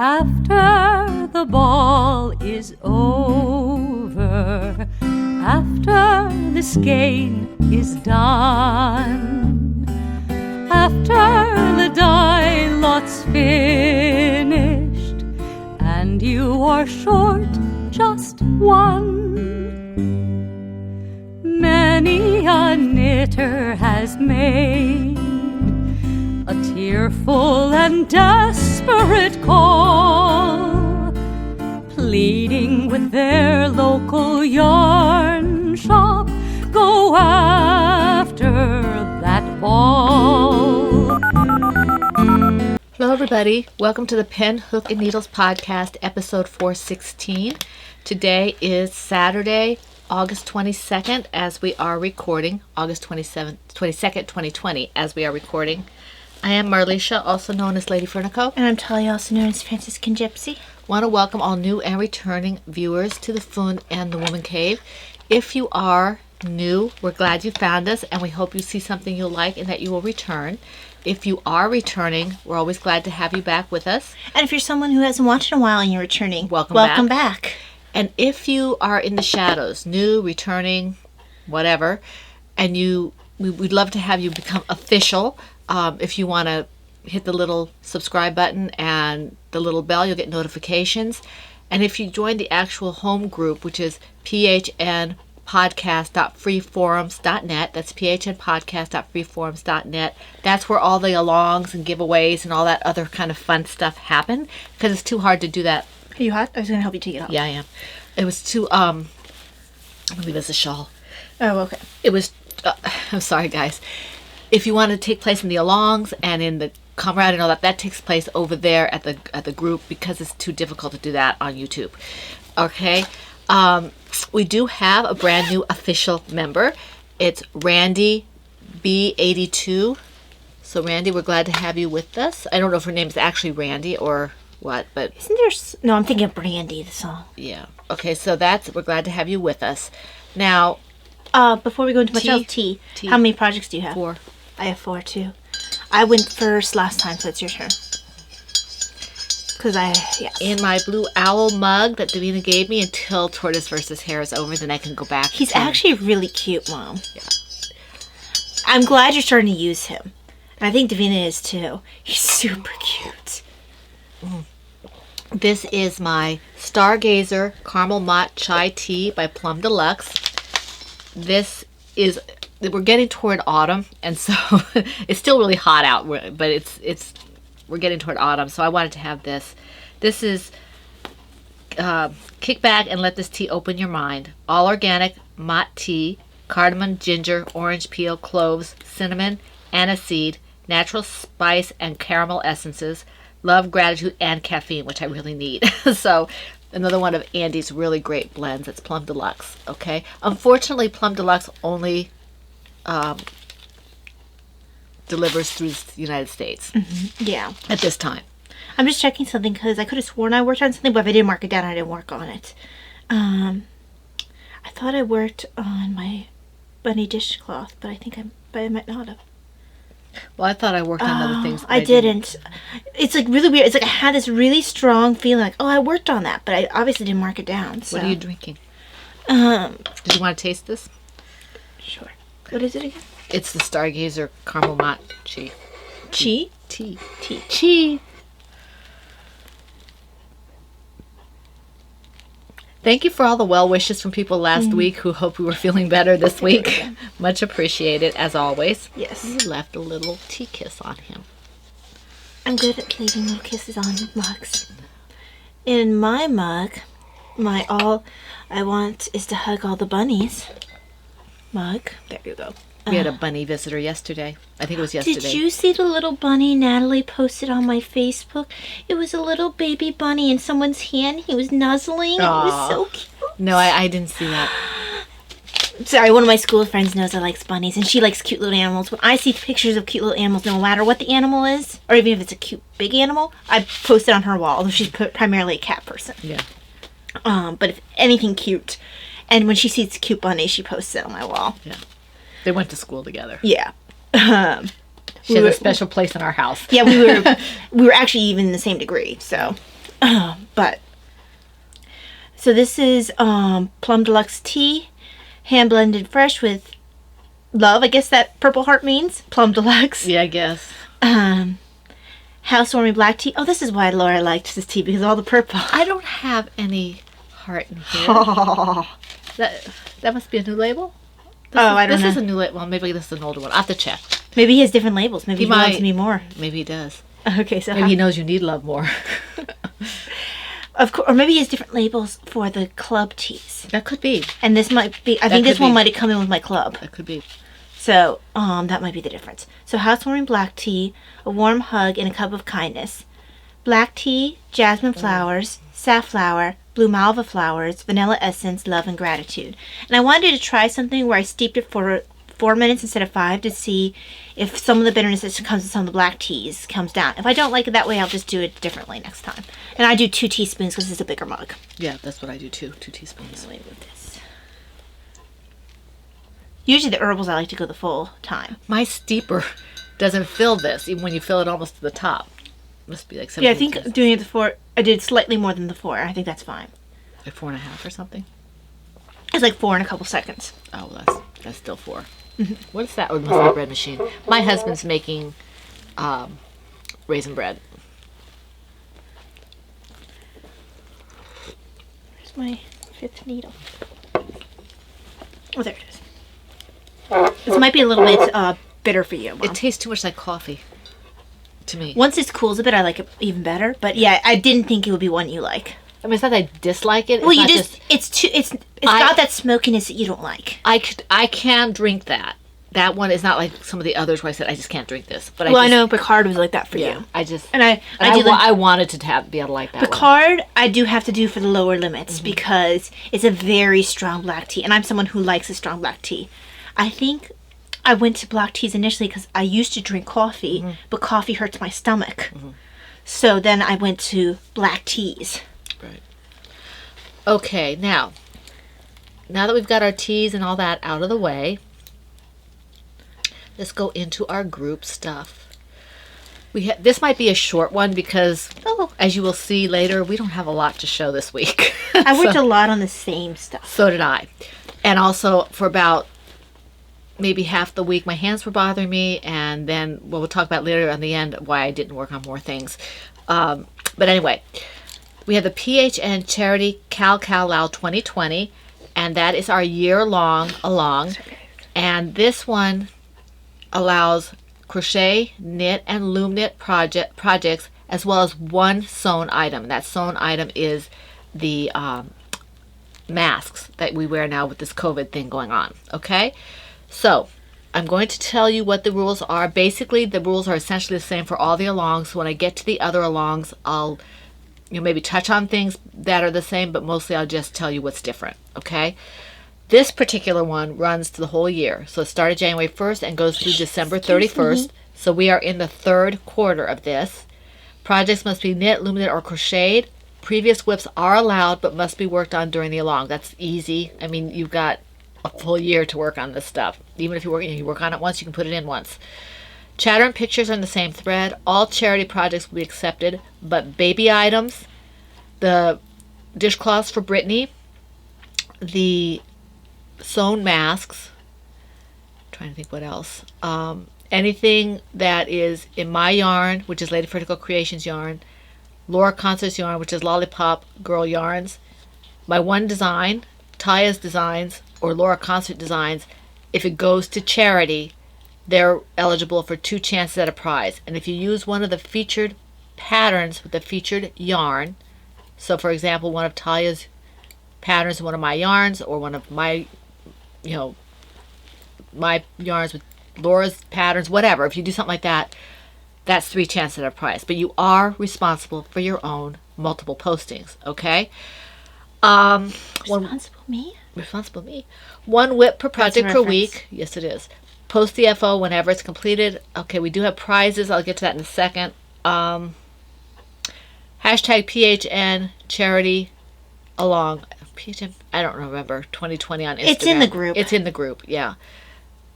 After the ball is over, after this game is done, after the die lot's finished, and you are short just one, many a knitter has made a tearful and desperate call, pleading with their local yarn shop, go after that ball. Hello everybody, welcome to the Pen, Hook, and Needles podcast, episode 416. Today is Saturday, August 22nd, as we are recording, August 22nd, 2020, as we are recording. I am Marlisha, also known as Lady Fernico. And I'm Talia, also known as Franciscan Gypsy. Want to welcome all new and returning viewers to the Foon and the Woman Cave. If you are new, we're glad you found us, and we hope you see something you'll like and that you will return. If you are returning, we're always glad to have you back with us. And if you're someone who hasn't watched in a while and you're returning, welcome back. And if you are in the shadows, new, returning, whatever, and we'd love to have you become official. If you want to hit the little subscribe button and the little bell, you'll get notifications. And if you join the actual home group, which is phnpodcast.freeforums.net, that's phnpodcast.freeforums.net, that's where all the alongs and giveaways and all that other kind of fun stuff happen, because it's too hard to do that. Are you hot? I was going to help you take it off. Yeah, I am. It was too, let me leave this a shawl. Oh, okay. It was, I'm sorry, guys. If you want to take place in the alongs and in the comrade and all that, that takes place over there at the group, because it's too difficult to do that on YouTube. Okay. We do have a brand new official member. It's Randy B82. So Randy, we're glad to have you with us. I don't know if her name is actually Randy or what, but isn't there? No, I'm thinking of Brandy, the song. Yeah. Okay. So we're glad to have you with us. Now, before we go into much else, T, how many projects do you have? 4. I have 4 too. I went first last time, so it's your turn. In my blue owl mug that Davina gave me until Tortoise versus Hare is over, then I can go back. He's actually really cute, Mom. Yeah. I'm glad you're starting to use him. And I think Davina is too. He's super cute. This is my Stargazer Caramel Mott Chai Tea by Plum Deluxe. We're getting toward autumn, and so it's still really hot out, but we're getting toward autumn, so I wanted to have this. This is kick back and let this tea open your mind. All organic mott tea, cardamom, ginger, orange peel, cloves, cinnamon, aniseed, natural spice and caramel essences, love, gratitude, and caffeine, which I really need. So another one of Andy's really great blends. It's Plum Deluxe. Okay. Unfortunately, Plum Deluxe only delivers through the United States. Mm-hmm. Yeah. At this time. I'm just checking something because I could have sworn I worked on something, but if I didn't mark it down, I didn't work on it. I thought I worked on my bunny dishcloth, but I might not have. Well, I thought I worked on other things. I didn't. It's like really weird. It's like I had this really strong feeling like, oh, I worked on that, but I obviously didn't mark it down. So. What are you drinking? Did you want to taste this? Sure. What is it again? It's the Stargazer Caramel Mott Tea. Tea? Tea. Tea. Tea. Thank you for all the well wishes from people last week who hope we were feeling better this week. Much appreciated, as always. Yes. You left a little tea kiss on him. I'm good at leaving little kisses on mugs. In my mug, my all I want is to hug all the bunnies mug. There you go. We had a bunny visitor yesterday. I think it was yesterday. Did you see the little bunny Natalie posted on my Facebook? It was a little baby bunny in someone's hand. He was nuzzling. Aww. It was so cute. No, I didn't see that. Sorry, one of my school friends knows I like bunnies, and she likes cute little animals. When I see pictures of cute little animals, no matter what the animal is, or even if it's a cute big animal, I post it on her wall, although she's primarily a cat person. Yeah. But if anything cute, and when she sees a cute bunny, she posts it on my wall. Yeah. They went to school together. Yeah. She has a special place in our house. Yeah, we were actually even in the same degree, so But so this is Plum Deluxe tea, hand blended fresh with love. I guess that purple heart means Plum Deluxe. Yeah, I guess. Housewarming black tea. Oh, this is why Laura liked this tea, because of all the purple. I don't have any heart in here. Oh, That must be a new label? I don't know. This is a new label. Well, maybe this is an older one. I'll have to check. Maybe he has different labels. Maybe he loves might. me more. Maybe he does. Okay, so Maybe he knows you need love more. of course, or maybe he has different labels for the club teas. That could be. And this might be. I think could this one be. might have come in with my club. That could be. So, that might be the difference. So, housewarming black tea, a warm hug, and a cup of kindness. Black tea, jasmine flowers, safflower, blue malva flowers, vanilla essence, love, and gratitude. And I wanted to try something where I steeped it for 4 minutes instead of 5 to see if some of the bitterness that comes in some of the black teas comes down. If I don't like it that way, I'll just do it differently next time. And I do 2 teaspoons because it's a bigger mug. Yeah, that's what I do too. 2 teaspoons. Wait with this. Usually the herbals I like to go the full time. My steeper doesn't fill this, even when you fill it almost to the top. Must be like 17. Yeah, I think doing it the 4, I did slightly more than the 4. I think that's fine. Like 4.5 or something. It's like 4 in a couple seconds. Oh, that's still 4. What is that? Oh, it must be a bread machine. My husband's making raisin bread. Where's my 5th needle? Oh, there it is. This might be a little bit bitter for you, Mom. It tastes too much like coffee to me. Once it cools a bit, I like it even better. But yeah, I didn't think it would be one you like. I mean, it's not that I dislike it. Well, it's you not just it's got that smokiness that you don't like. I can drink that. That one is not like some of the others where I said I just can't drink this. But I know Picard was like that for you. I just and I wanted to be able to like that one. Picard, I do have to do for the lower limits because it's a very strong black tea, and I'm someone who likes a strong black tea. I think I went to black teas initially because I used to drink coffee, but coffee hurts my stomach. So then I went to black teas. Right. Okay, now that we've got our teas and all that out of the way, let's go into our group stuff. This might be a short one because, as you will see later, we don't have a lot to show this week. I worked a lot on the same stuff. So did I. And also for about maybe half the week, my hands were bothering me, and then we'll talk about later on the end why I didn't work on more things. But anyway, we have the PHN Charity Cal Lao 2020, and that is our year-long along. And this one allows crochet, knit, and loom knit projects, as well as one sewn item. And that sewn item is the masks that we wear now with this COVID thing going on. Okay? So, I'm going to tell you what the rules are. Basically, the rules are essentially the same for all the alongs. So when I get to the other alongs, I'll maybe touch on things that are the same, but mostly I'll just tell you what's different. Okay? This particular one runs to the whole year. So it started January 1st and goes through December 31st. So we are in the 3rd quarter of this. Projects must be knit, loom knit, or crocheted. Previous whips are allowed, but must be worked on during the along. That's easy. I mean, you've got a full year to work on this stuff. Even if you work on it once, you can put it in once. Chatter and pictures are in the same thread. All charity projects will be accepted, but baby items, the dishcloths for Brittany, the sewn masks, I'm trying to think what else, anything that is in my yarn, which is Lady Vertical Creations yarn, Laura Concert's yarn, which is Lollipop Girl yarns, my one design, Taya's designs, or Laura Concert designs. If it goes to charity, they're eligible for 2 chances at a prize. And if you use one of the featured patterns with the featured yarn, so for example, one of Taya's patterns in one of my yarns, or one of my my yarns with Laura's patterns, whatever, if you do something like that, that's 3 chances at a prize. But you are responsible for your own multiple postings, okay? Responsible me. 1 whip per project per week. Yes, it is. Post the FO whenever it's completed. Okay, we do have prizes. I'll get to that in a second. Hashtag PHN charity along. PHN, I don't remember. 2020 on Instagram. It's in the group. It's in the group, yeah.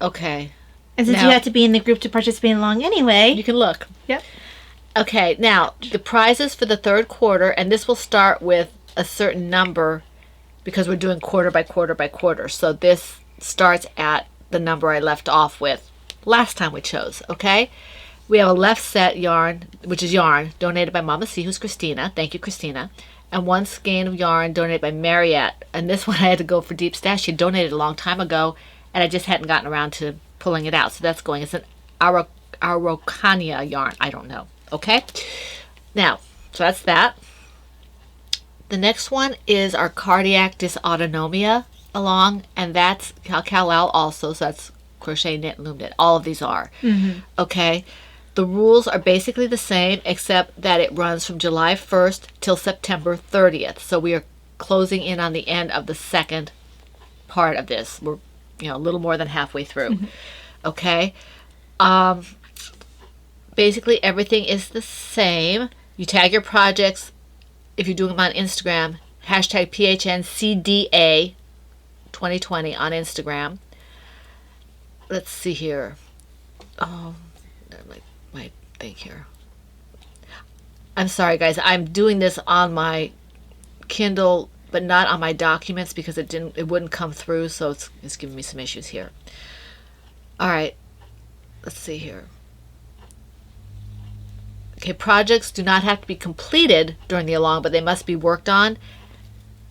Okay. And since you have to be in the group to participate along anyway. You can look. Yep. Okay, now the prizes for the third quarter, and this will start with a certain number because we're doing quarter by quarter by quarter. So this starts at the number I left off with last time we chose, okay? We have a left set yarn, which is yarn donated by Mama C, who's Christina. Thank you, Christina. And one skein of yarn donated by Mariette. And this one I had to go for Deep Stash. She donated a long time ago, and I just hadn't gotten around to pulling it out. So that's going. It's an Araucania yarn. I don't know. Okay? Now, so that's that. The next one is our cardiac dysautonomia along, and that's Cal also, so that's crochet, knit, loom, knit. All of these are. Okay? The rules are basically the same, except that it runs from July 1st till September 30th. So we are closing in on the end of the second part of this. We're, a little more than halfway through. Okay? Basically, everything is the same. You tag your projects, if you're doing them on Instagram, hashtag PHNCDA 2020 on Instagram. Let's see here. Oh, my thing here. I'm sorry, guys. I'm doing this on my Kindle, but not on my documents because it wouldn't come through, so it's giving me some issues here. All right. Let's see here. Okay, projects do not have to be completed during the along, but they must be worked on,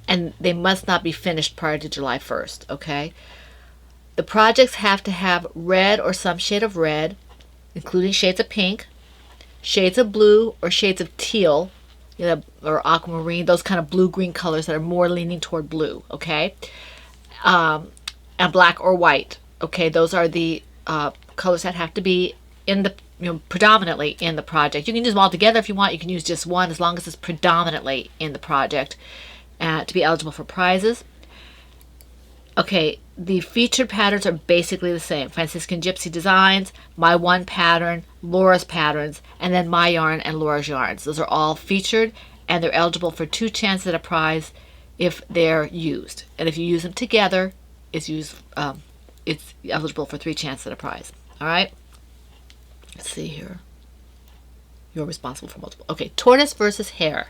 and they must not be finished prior to July 1st, okay? The projects have to have red or some shade of red, including shades of pink, shades of blue or shades of teal, or aquamarine, those kind of blue-green colors that are more leaning toward blue, okay? And black or white, okay? Those are the colors that have to be in the predominantly in the project. You can use them all together if you want. You can use just one as long as it's predominantly in the project to be eligible for prizes. Okay, the featured patterns are basically the same. Franciscan Gypsy Designs, my one pattern, Laura's patterns, and then my yarn and Laura's yarns. Those are all featured, and they're eligible for 2 chances at a prize if they're used. And if you use them together, it's eligible for 3 chances at a prize. All right? Let's see here. You're responsible for multiple. Okay, tortoise versus hare.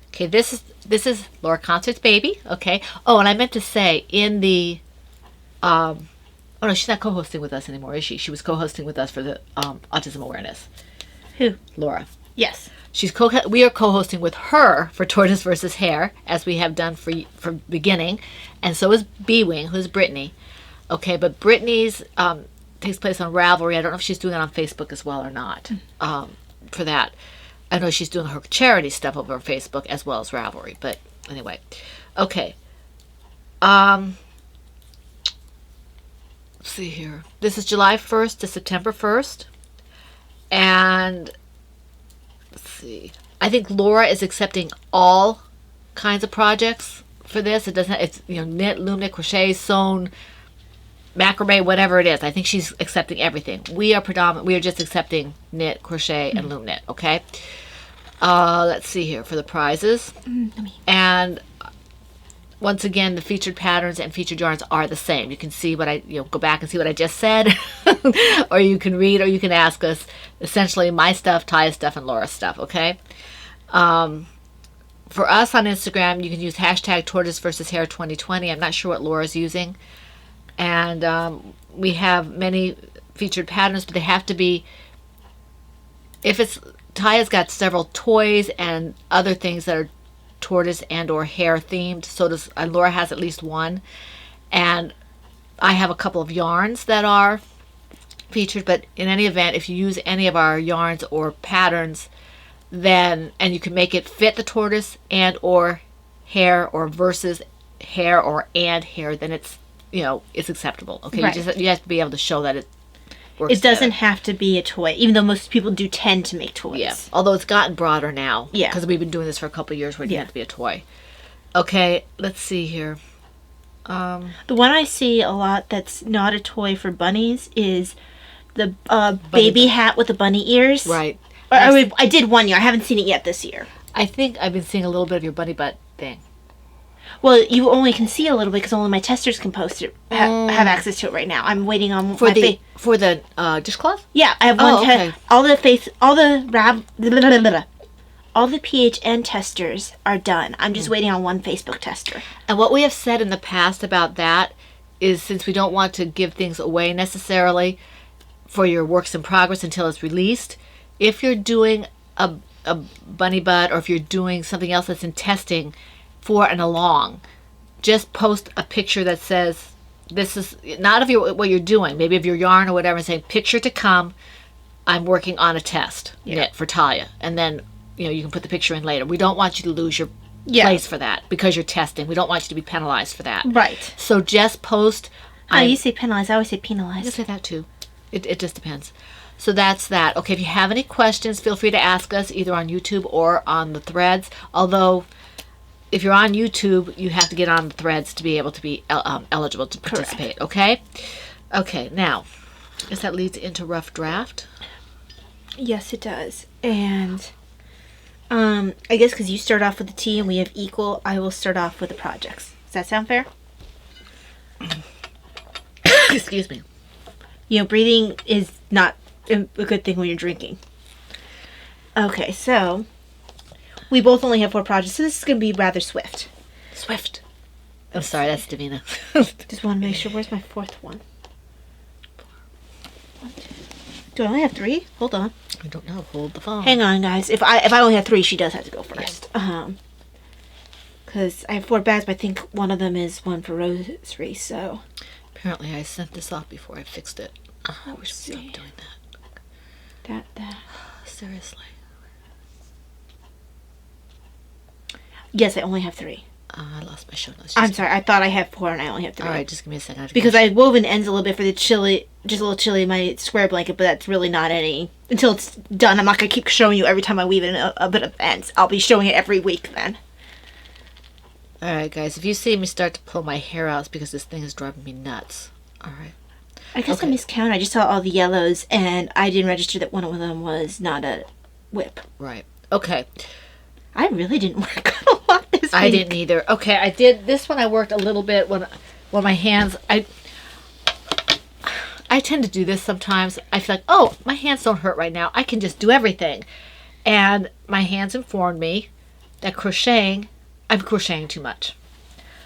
Okay, this is Laura Concert's baby. Okay. Oh, and I meant to say in the oh no, she's not co-hosting with us anymore, is she? She was co-hosting with us for the autism awareness. Who? Laura. Yes. We are co-hosting with her for Tortoise versus Hare, as we have done for beginning, and so is B-Wing, who's Brittany. Okay, but Brittany's takes place on Ravelry. I don't know if she's doing it on Facebook as well or not. For that, I know she's doing her charity stuff over Facebook as well as Ravelry. But anyway, okay. Let's see here. This is July 1st to September 1st, and let's see. I think Laura is accepting all kinds of projects for this. It's knit, loom, knit, crochet, sewn, macrame, whatever it is. I think she's accepting everything. We are just accepting knit, crochet, and loom knit. Okay. Let's see here for the prizes. And once again, the featured patterns and featured yarns are the same. You can see what go back and see what I just said, or you can read, or you can ask us. Essentially, my stuff, Taya's stuff, and Laura's stuff. Okay. For us on Instagram, you can use hashtag Tortoise versus Hare 2020. I'm not sure what Laura's using. And we have many featured patterns, but they have to be, Taya's got several toys and other things that are tortoise and or hare themed. So does Laura has at least one. And I have a couple of yarns that are featured, but in any event, if you use any of our yarns or patterns, and you can make it fit the tortoise and or hare or versus hare or and hare, then it's acceptable. Okay, right. You have to be able to show that it works. It doesn't have to be a toy, even though most people do tend to make toys. Yeah, although it's gotten broader now. Yeah, because we've been doing this for a couple of years where it didn't have to be a toy. Okay, let's see here. The one I see a lot that's not a toy for bunnies is the baby hat with the bunny ears. Right. I did one year. I haven't seen it yet this year. I think I've been seeing a little bit of your bunny butt thing. Well, you only can see a little bit because only my testers can post it, have access to it right now. I'm waiting on For the dishcloth? Yeah, I have Oh, one okay. all the PHN testers are done. I'm just waiting on one Facebook tester. And what we have said in the past about that is, since we don't want to give things away necessarily for your works in progress until it's released, if you're doing a bunny butt, or if you're doing something else that's in testing for an along, just post a picture that says, this is not of what you're doing, maybe of your yarn or whatever, and saying, picture to come, I'm working on a test knit for Talia. And then, you can put the picture in later. We don't want you to lose your place for that because you're testing. We don't want you to be penalized for that. Right. So just post. You say penalized. I always say penalized. You say that too. It just depends. So that's that. Okay, if you have any questions, feel free to ask us either on YouTube or on the threads. Although, if you're on YouTube, you have to get on the threads to be able to be eligible to participate. Correct. Okay, now, I guess that leads into rough draft. Yes, it does. And I guess because you start off with the T and we have equal, I will start off with the projects. Does that sound fair? Excuse me. Breathing is not a good thing when you're drinking. Okay, so we both only have 4 projects, so this is going to be rather swift. Swift. I'm sorry, that's Davina. Just want to make sure. Where's my 4th one? Do I only have 3? Hold on. I don't know. Hold the phone. Hang on, guys. If I only have 3, she does have to go first. Because I have 4 bags, but I think one of them is one for Rosary, so. Apparently I sent this off before I fixed it. I wish we stopped doing that. That. Seriously. Yes, I only have 3. I lost my show notes. I'm sorry. I thought I had 4 and I only have 3. All right, just give me a second. Because I woven ends a little bit for the chili, just a little chili in my square blanket, but that's really not any. Until it's done, I'm not going to keep showing you every time I weave in a bit of ends. I'll be showing it every week then. All right, guys. If you see me start to pull my hair out, it's because this thing is driving me nuts. All right. I guess I miscounted. I just saw all the yellows, and I didn't register that one of them was not a whip. Right. Okay. I really didn't work on a lot this week. I didn't either. Okay, I did. This one I worked a little bit when my hands... I tend to do this sometimes. I feel like, oh, my hands don't hurt right now. I can just do everything. And my hands informed me that I'm crocheting too much.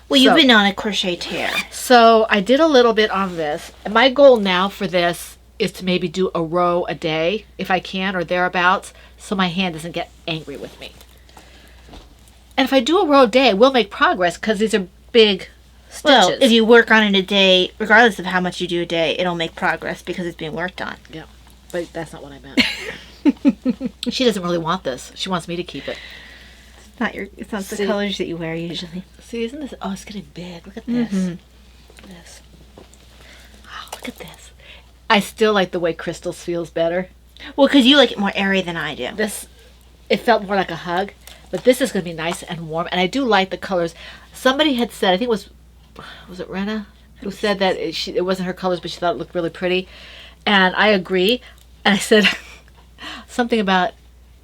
Well, you've been on a crochet tear. So I did a little bit on this. And my goal now for this is to maybe do a row a day, if I can, or thereabouts, so my hand doesn't get angry with me. And if I do a row a day, we'll make progress because these are big stitches. Well, if you work on it a day, regardless of how much you do a day, it'll make progress because it's being worked on. Yeah, but that's not what I meant. She doesn't really want this. She wants me to keep it. It's not the colors that you wear usually. See, isn't this? Oh, it's getting big. Look at this. Mm-hmm. Look at this. Wow, look at this. I still like the way crystals feels better. Well, because you like it more airy than I do. It felt more like a hug, but this is going to be nice and warm. And I do like the colors. Somebody had said, I think was it Rena, who said that it wasn't her colors, but she thought it looked really pretty. And I agree. And I said something about,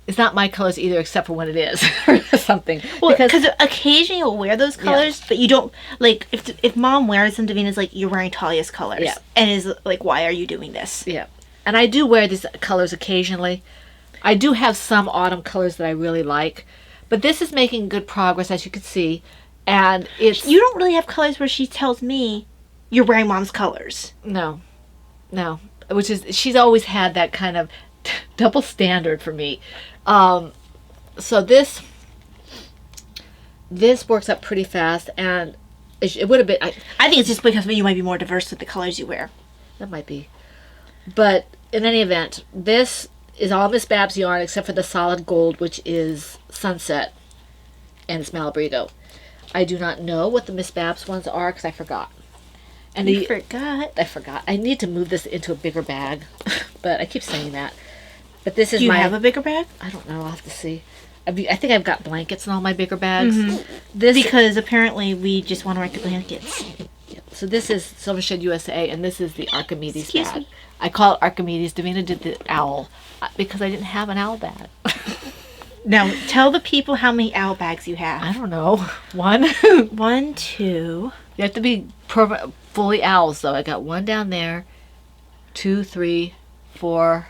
it's not my colors either, except for when it is, or something. Well, because occasionally you'll wear those colors, but you don't, like, if Mom wears them, Davina's like, you're wearing Talia's colors. Yeah. And is like, why are you doing this? Yeah. And I do wear these colors occasionally. I do have some autumn colors that I really like. But this is making good progress, as you can see. And it's... You don't really have colors where she tells me you're wearing Mom's colors. No. Which is, she's always had that kind of double standard for me. So this works up pretty fast, and it would have been... I think it's just because you might be more diverse with the colors you wear. That might be. But in any event, this is all Miss Babs yarn except for the solid gold, which is Sunset, and it's Malabrigo. I do not know what the Miss Babs ones are because I forgot. And I forgot. I need to move this into a bigger bag, but I keep saying that. But this is Do you have a bigger bag? I don't know. I'll have to see. I think I've got blankets in all my bigger bags. Mm-hmm. Because apparently we just want to write the blankets. Yeah. So this is Silver Shed USA, and this is the Archimedes Excuse bag. me. I call it Archimedes. Davina did the owl because I didn't have an owl bag. Now, tell the people how many owl bags you have. I don't know. One. 1, 2. You have to be fully owls, though. I got one down there. 2, 3, 4.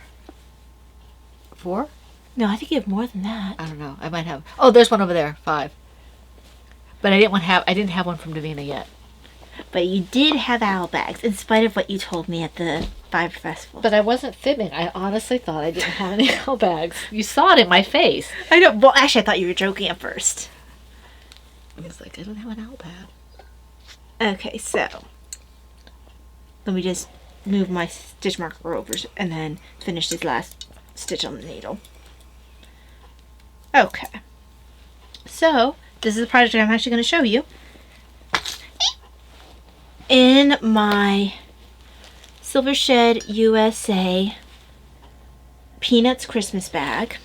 4? No, I think you have more than that. I don't know. I might have. Oh, there's one over there. 5. But I didn't have one from Davina yet. But you did have owl bags, in spite of what you told me at the Fiber Festival. But I wasn't fibbing. I honestly thought I didn't have any owl bags. You saw it in my face. I know. Well, actually, I thought you were joking at first. I was like, I don't have an owl bag. Okay, so let me just move my stitch marker over and then finish this last stitch on the needle. Okay. So, this is the project I'm actually going to show you. In my Silver Shed USA Peanuts Christmas bag,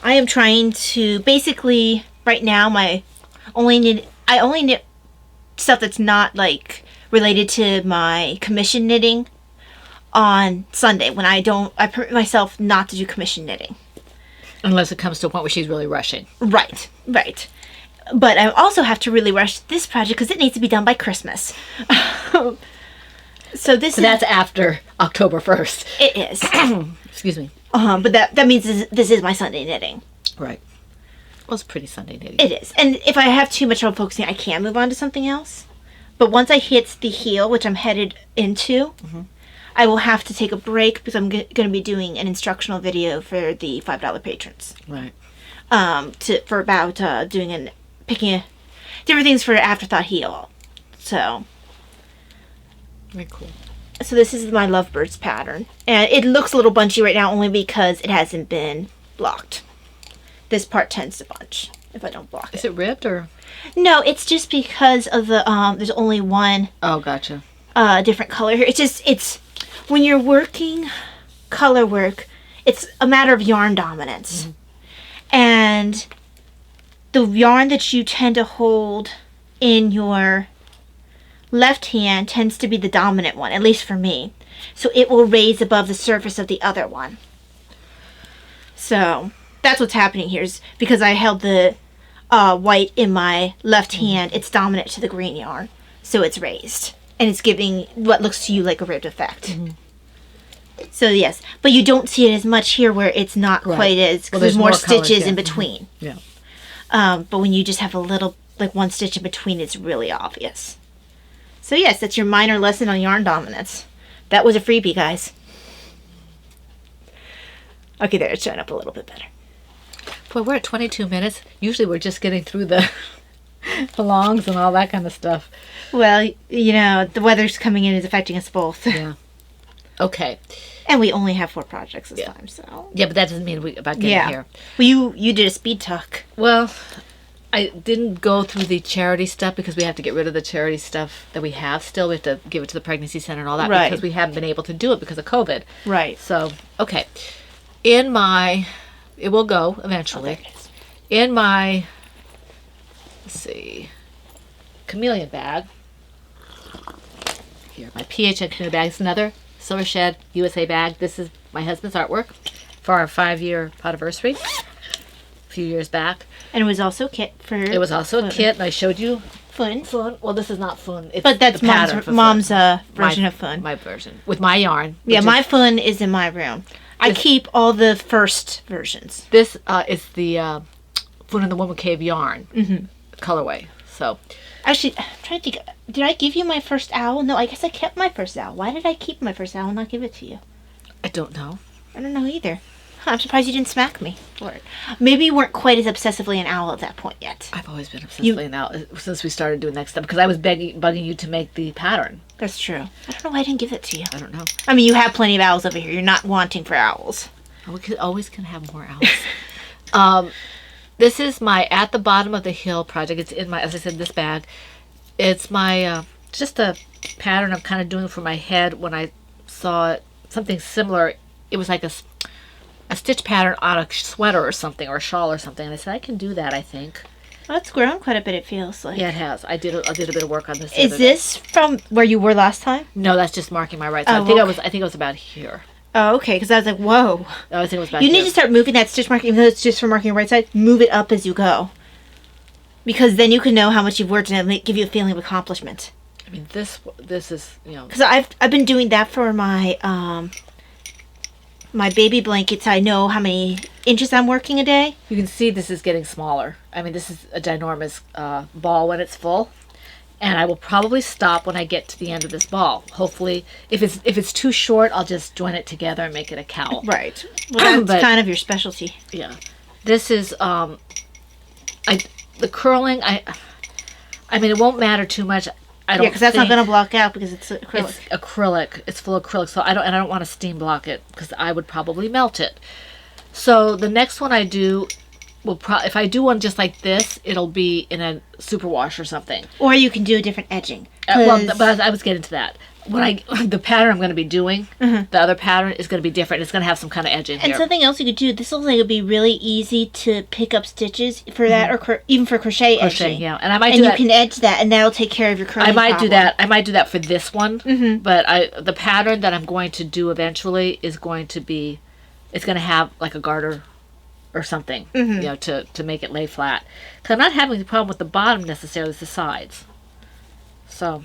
I am trying to basically, right now, I only knit stuff that's not like related to my commission knitting on Sunday when I permit myself not to do commission knitting. Unless it comes to a point where she's really rushing. Right. But I also have to really rush this project because it needs to be done by Christmas. So that's after October 1st. It is. Excuse me. But that means this is my Sunday knitting. Right. Well, it's pretty Sunday knitting. It is. And if I have too much trouble focusing, I can move on to something else. But once I hit the heel, which I'm headed into, I will have to take a break because I'm going to be doing an instructional video for the $5 patrons. Right. Picking different things for Afterthought heel. So. Very cool. So this is my Lovebirds pattern. And it looks a little bunchy right now only because it hasn't been blocked. This part tends to bunch if I don't block it. Is it ribbed or? No, it's just because of the, there's only one. Oh, gotcha. Different color here. It's when you're working color work, it's a matter of yarn dominance. And the yarn that you tend to hold in your left hand tends to be the dominant one, at least for me. So it will raise above the surface of the other one. So that's what's happening here is because I held the white in my left hand, it's dominant to the green yarn. So it's raised. And it's giving what looks to you like a ribbed effect. So yes, but you don't see it as much here where it's not quite as, because there's more stitches in between. Yeah. But when you just have a little, like one stitch in between, it's really obvious. So yes, that's your minor lesson on yarn dominance. That was a freebie, guys. Okay, there, it's showing up a little bit better. Boy, we're at 22 minutes. Usually we're just getting through the longs and all that kind of stuff. Well, you know, the weather's coming in is affecting us both. Yeah. Okay. And we only have 4 projects this time, so. Yeah, but that doesn't mean about getting here. Well, you did a speed tuck. Well, I didn't go through the charity stuff because we have to get rid of the charity stuff that we have still. We have to give it to the pregnancy center and all that because we haven't been able to do it because of COVID. Right. So, okay. It will go eventually. Oh, in my, let's see, chameleon bag. Here, my PHN chameleon bag. It's another Silver Shed USA bag. This is my husband's artwork for our 5-year anniversary a few years back. And it was also a kit for... It was also a kit, and I showed you Fun. Well, this is not Fun. It's but that's the pattern mom's version of Fun. My version. With my yarn. Yeah, my Fun is in my room. I keep all the first versions. This is the Fun in the Woman Cave yarn colorway. So, actually, I'm trying to think. Did I give you my first owl? No, I guess I kept my first owl. Why did I keep my first owl and not give it to you? I don't know. I don't know either. Huh, I'm surprised you didn't smack me for it. Maybe you weren't quite as obsessively an owl at that point yet. I've always been obsessively an owl since we started doing that stuff because I was bugging you to make the pattern. That's true. I don't know why I didn't give it to you. I don't know. I mean, you have plenty of owls over here. You're not wanting for owls. We always can have more owls. This is my At the Bottom of the Hill project. It's in my, as I said, this bag. It's my, just a pattern I'm kind of doing for my head when I saw something similar. It was like a stitch pattern on a sweater or something, or a shawl or something. And I said, I can do that, I think. Well, it's grown quite a bit, it feels like. Yeah, it has. I did a bit of work on this. Is this from where you were last time? No, that's just marking my right side. Oh, I think it was about here. Oh, okay, because I was like, whoa. I was thinking it was back You here. need to start moving that stitch mark, even though it's just for marking the right side, move it up as you go. Because then you can know how much you've worked and it'll give you a feeling of accomplishment. I mean, this is, you know. Because I've been doing that for my my baby blankets. I know how many inches I'm working a day. You can see this is getting smaller. I mean, this is a ginormous ball when it's full. And I will probably stop when I get to the end of this ball. Hopefully, if it's too short, I'll just join it together and make it a cowl. Right. Well, that's But- kind of your specialty. Yeah. This is the curling. I mean, it won't matter too much. I don't. Yeah, because that's not think- going to block out because it's acrylic. It's acrylic. It's full acrylic. So I don't want to steam block it because I would probably melt it. So the next one I do will if I do one just like this, it'll be in a superwash or something. Or you can do a different edging. Well, 'Cause- but I was getting to that. When the pattern I'm going to be doing, the other pattern is going to be different. It's going to have some kind of edging and here. something else you could do, this looks like it would be really easy to pick up stitches for that, or even for crochet edging. Yeah, and I might And do you that. can edge that, and that'll take care of your curling I might do problem. that. I might do that for this one. But the pattern that I'm going to do eventually is going to be, it's going to have like a garter or something, you know, to make it lay flat. Because I'm not having the problem with the bottom necessarily, it's the sides. So,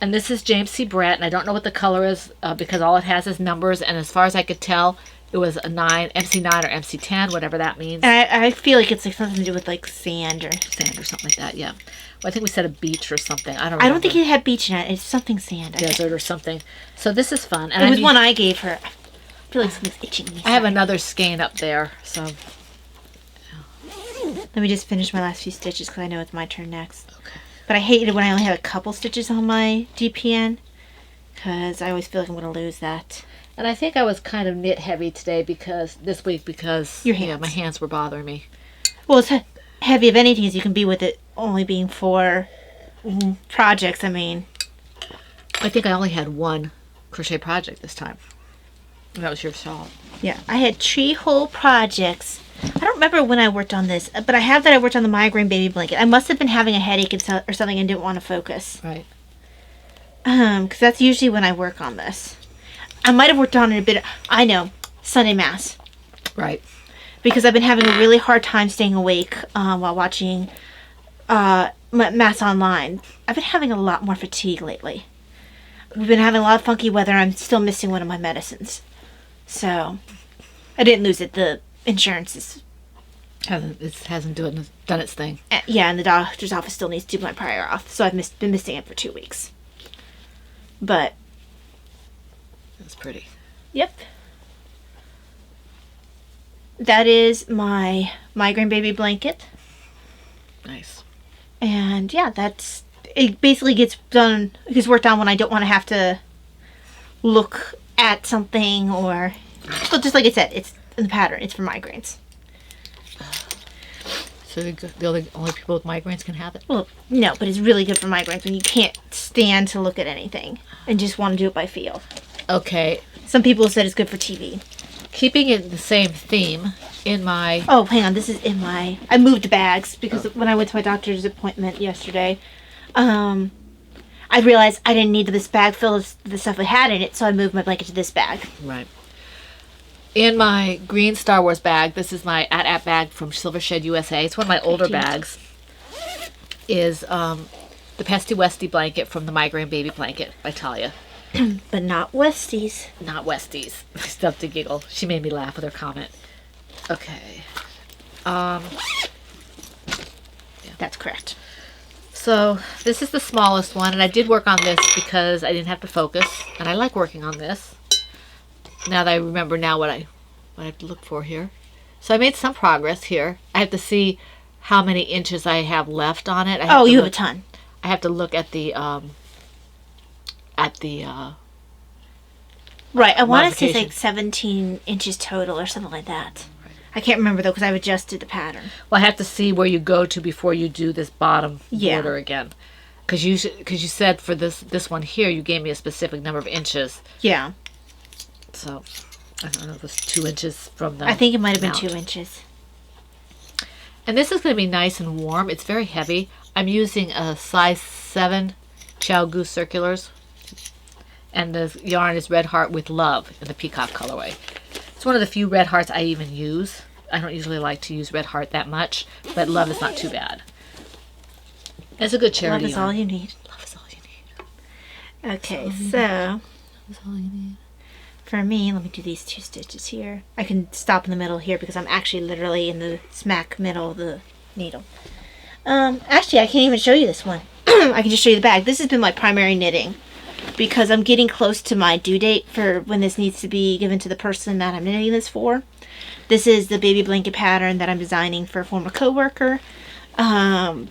and this is James C. Brett, and I don't know what the color is because all it has is numbers, and as far as I could tell, it was a 9, MC9 or MC10, whatever that means. And I feel like it's like something to do with like sand or... Sand or something like that, yeah. Well, I think we said a beach or something. I don't I don't think remember. it had beach in it. It's something sand. Desert or something. So this is fun. And It was need- one I gave her. I feel like something's itching me. I have another skein up there, so Let me just finish my last few stitches because I know it's my turn next. okay. But I hate it when I only have a couple stitches on my DPN because I always feel like I'm going to lose that. And I think I was kind of knit heavy today because Your yeah, hands. my hands were bothering me. Well, as heavy of anything as you can be with it only being 4 projects. I mean, I think I only had one crochet project this time. And that was your shawl. yeah, I had 3 whole projects. I don't remember when I worked on this, but I have that I worked on the migraine baby blanket. I must have been having a headache or something and didn't want to focus. Right. Because that's usually when I work on this. I might have worked on it a bit. I know, Sunday Mass. Right. Because I've been having a really hard time staying awake while watching Mass online. I've been having a lot more fatigue lately. We've been having a lot of funky weather. I'm still missing one of my medicines. So, I didn't lose it. The insurance is... Hasn't done its thing. Yeah, and the doctor's office still needs to do my prior auth. So I've been missing it for 2 weeks. But, It's pretty. yep. That is my migraine baby blanket. Nice. And yeah, it basically gets worked on when I don't want to have to look at something or, well, just like I said, it's in the pattern. It's for migraines. So the only people with migraines can have it? Well, no, but it's really good for migraines when you can't stand to look at anything and just want to do it by feel. Okay. Some people said it's good for TV. Keeping it the same theme in my... Oh, hang on. This is in my... I moved bags because when I went to my doctor's appointment yesterday, I realized I didn't need this bag full of the stuff I had in it, so I moved my blanket to this bag. Right. In my green Star Wars bag, this is my at bag from Silver Shed USA. It's one of my older bags. Is the Pesty Westy blanket from the Migraine Baby Blanket by Talia. But not Westies. Not Westies. I still have to giggle. She made me laugh with her comment. Okay. That's correct. So this is the smallest one, and I did work on this because I didn't have to focus, and I like working on this. Now that I remember what I have to look for here. So I made some progress here. I have to see how many inches I have left on it. Oh, you have a ton. I have to look at the Right, I want to say it's modification. like 17 inches total or something like that. I can't remember though because I've adjusted the pattern. well, I have to see where you go to before you do this bottom Yeah. border again. Because you said for this one here, you gave me a specific number of inches. Yeah, So I don't know if it was 2 inches from the I think it might have been mount. 2 inches. And this is going to be nice and warm. It's very heavy. I'm using a size 7 Chow Goose circulars. And the yarn is Red Heart with Love in the peacock colorway. It's one of the few red hearts I even use. I don't usually like to use Red Heart that much, but Love is not too bad. It's a good charity. Love is all you need. Love is all you need. Okay, so Love is all you need. for me, let me do these 2 stitches here. I can stop in the middle here because I'm actually literally in the smack middle of the needle. Actually, I can't even show you this one. I can just show you the bag. This has been my primary knitting because I'm getting close to my due date for when this needs to be given to the person that I'm knitting this for. This is the baby blanket pattern that I'm designing for a former coworker. And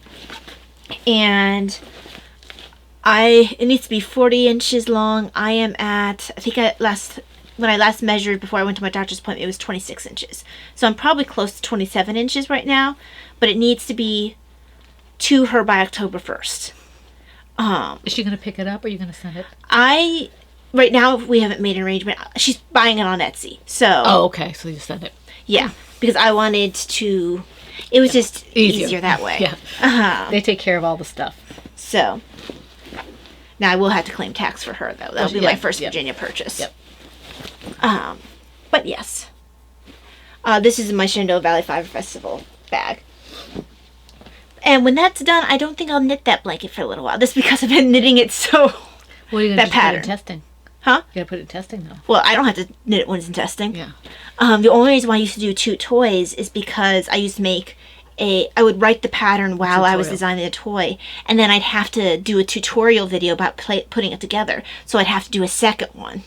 it needs to be 40 inches long. I am at, I think when I last measured before I went to my doctor's appointment, it was 26 inches. So I'm probably close to 27 inches right now, but it needs to be to her by October 1st. Is she going to pick it up or are you going to send it? Right now we haven't made an arrangement. She's buying it on Etsy. So. Oh, okay. So you send it. Yeah, because I wanted to, it was just easier that way. Yeah. They take care of all the stuff. So. Now I will have to claim tax for her though. That'll be my first Virginia purchase. Yep. But yes. This is my Shenandoah Valley Fiber Festival bag. And when that's done, I don't think I'll knit that blanket for a little while. That's because I've been knitting it so. What are you going to do? Put it in testing? Huh? You got to put it in testing though. Well, I don't have to knit it when it's in testing. Yeah. The only reason why I used to do 2 toys is because I used to make I would write the pattern while I was designing the toy, and then I'd have to do a tutorial video about putting it together. So I'd have to do a second one.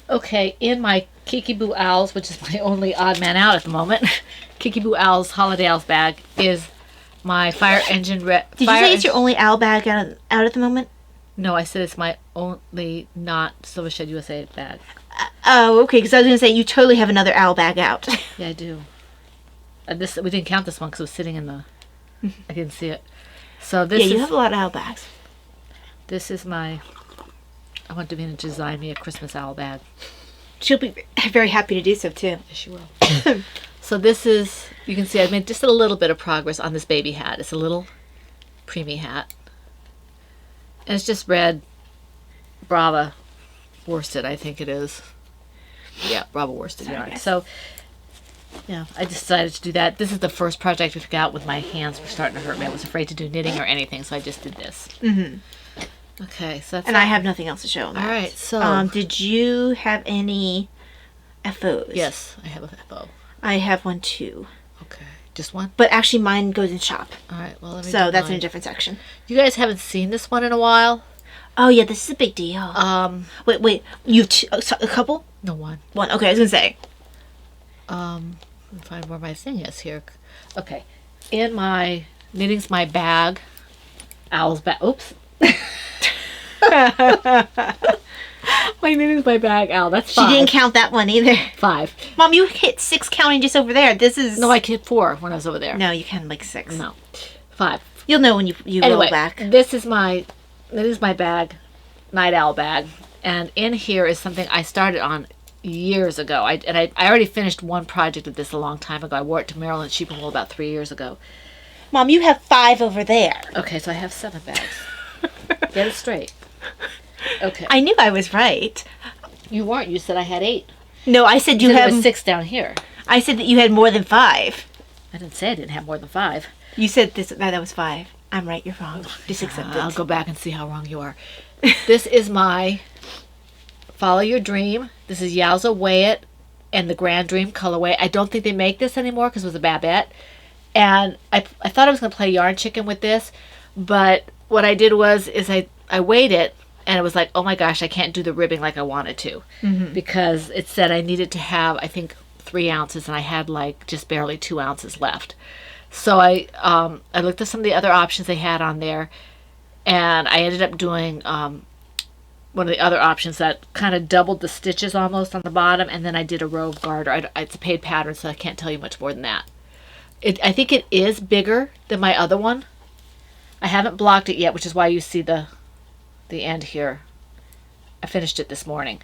Okay, in my Kiki Boo Owls, which is my only odd man out at the moment, Kiki Boo Owls Holiday Owls bag is my Fire Engine Red. Did you say it's your only owl bag out at the moment? No, I said it's my only not Silver Shed USA bag. Oh, okay, because I was going to say you totally have another owl bag out. Yeah, I do. We didn't count this one because it was sitting in the. I didn't see it. So this. Yeah, you have a lot of owl bags. This is my. I want Davina to design me a Christmas owl bag. She'll be very happy to do so too. Yes, she will. So this is. You can see I've made just a little bit of progress on this baby hat. It's a little preemie hat, and it's just red Brava worsted. I think it is. Yeah, Brava worsted yarn. So. Yeah, I decided to do that. This is the first project I took out with my hands were starting to hurt me. I was afraid to do knitting or anything, so I just did this. Mm-hmm. Okay, so that's and I have nothing else to show on that. All right, so did you have any FOs? Yes, I have a FO. I have one too. Okay, just one. But actually, mine goes in shop. All right, well, let me. So that's in a different section. You guys haven't seen this one in a while. Oh yeah, this is a big deal. Wait, you've a couple? No, one. One. Okay, I was gonna say. Let me find where my thing is here. Okay, in my knitting's my bag, owl's bag. Oops. My knitting's my bag, owl. That's 5. She didn't count that one either. 5. Mom, you hit 6 counting just over there. This is. No, I hit 4 when I was over there. No, you counted like 6. No, 5. You'll know when you anyway, roll back. This is my bag, night owl bag, and in here is something I started on years ago. I already finished one project of this a long time ago. I wore it to Maryland Sheep and Wool about 3 years ago. Mom, you have 5 over there. Okay, so I have 7 bags. Get it straight. Okay. I knew I was right. You weren't. You said I had 8. No, I said You you said have 6 down here. I said that you had more than 5. I didn't say I didn't have more than 5. You said that was 5. I'm right. You're wrong. Just accept it. I'll go back and see how wrong you are. This is my Follow Your Dream. This is Yowza Weigh It and the Grand Dream colorway. I don't think they make this anymore because it was a Babette. And I thought I was going to play Yarn Chicken with this, but what I did was I weighed it, and it was like, oh my gosh, I can't do the ribbing like I wanted to, because it said I needed to have, I think, 3 ounces, and I had like just barely 2 ounces left. So I looked at some of the other options they had on there, and I ended up doing one of the other options that kind of doubled the stitches almost on the bottom, and then I did a row of garter. It's a paid pattern, so I can't tell you much more than that. I think it is bigger than my other one. I haven't blocked it yet, which is why you see the end here. I finished it this morning.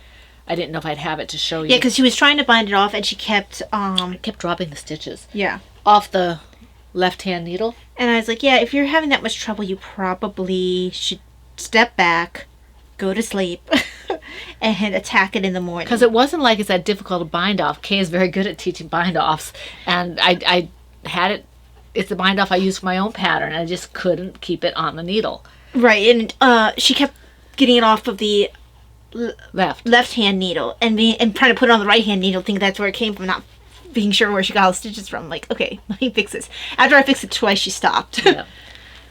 I didn't know if I'd have it to show you. Yeah, because she was trying to bind it off, and she kept I kept dropping the stitches. Yeah. Off the left-hand needle. And I was like, yeah, if you're having that much trouble, you probably should step back, go to sleep. and attack it in the morning. Because it wasn't like it's that difficult to bind off. Kay is very good at teaching bind offs, and I had it. It's the bind off I used for my own pattern, and I just couldn't keep it on the needle. Right, and she kept getting it off of the Left hand needle and trying to put it on the right hand needle, thinking that's where it came from, not being sure where she got all the stitches from. Like, okay, let me fix this. After I fixed it twice, she stopped. Yeah.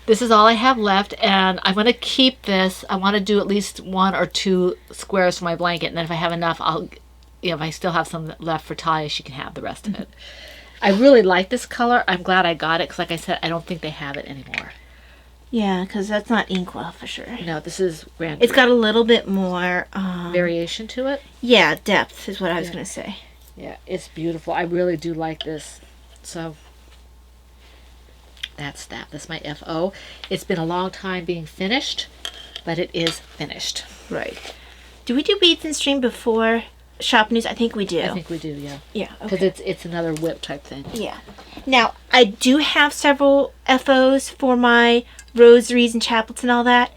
This is all I have left, and I'm going to keep this. I want to do at least 1 or 2 squares for my blanket, and then if I have enough, if I still have some left for Talia, she can have the rest of it. I really like this color. I'm glad I got it, because like I said, I don't think they have it anymore. Yeah, because that's not Inkwell for sure. No, this is Grand. It's got a little bit more... variation to it. Yeah, depth is what I was going to say. Yeah, it's beautiful. I really do like this. So, that's that. That's my FO. It's been a long time being finished, but it is finished. Right. Do we do beads and string before shop news? I think we do. I think we do, yeah. Yeah, Because okay. it's another whip type thing. Yeah. Now, I do have several FOs for my rosaries and chaplets and all that,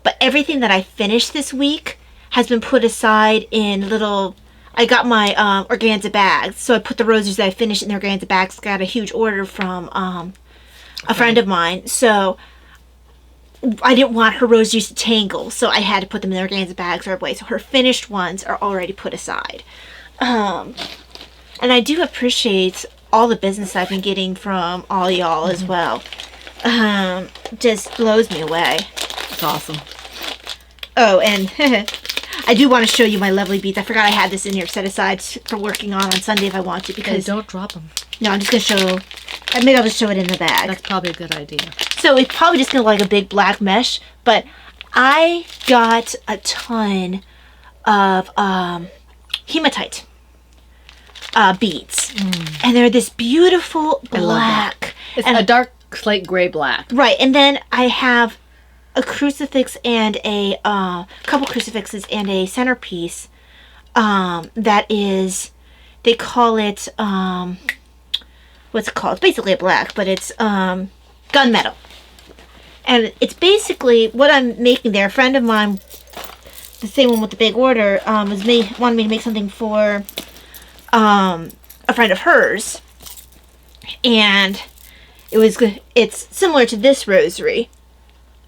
but everything that I finished this week has been put aside in little... I got my organza bags, so I put the rosaries that I finished in the organza bags. Got a huge order from a friend of mine, so I didn't want her rosaries to tangle, so I had to put them in the organza bags right away. So her finished ones are already put aside. And I do appreciate all the business I've been getting from all y'all as well. Just blows me away. It's awesome. Oh, and I do want to show you my lovely beads. I forgot I had this in here set aside for working on Sunday if I want to. Because don't drop them. No, I'm just going to show... Maybe I'll just show it in the bag. That's probably a good idea. So it's probably just going to look like a big black mesh, but I got a ton of hematite beads. And they're this beautiful black. It's and a dark slate gray black. Right, and then I have a crucifix and a couple crucifixes and a centerpiece that is, they call it, what's it called? It's basically a black, but it's gunmetal. And it's basically what I'm making there. A friend of mine, the same one with the big order, wanted me to make something for a friend of hers. And it's similar to this rosary,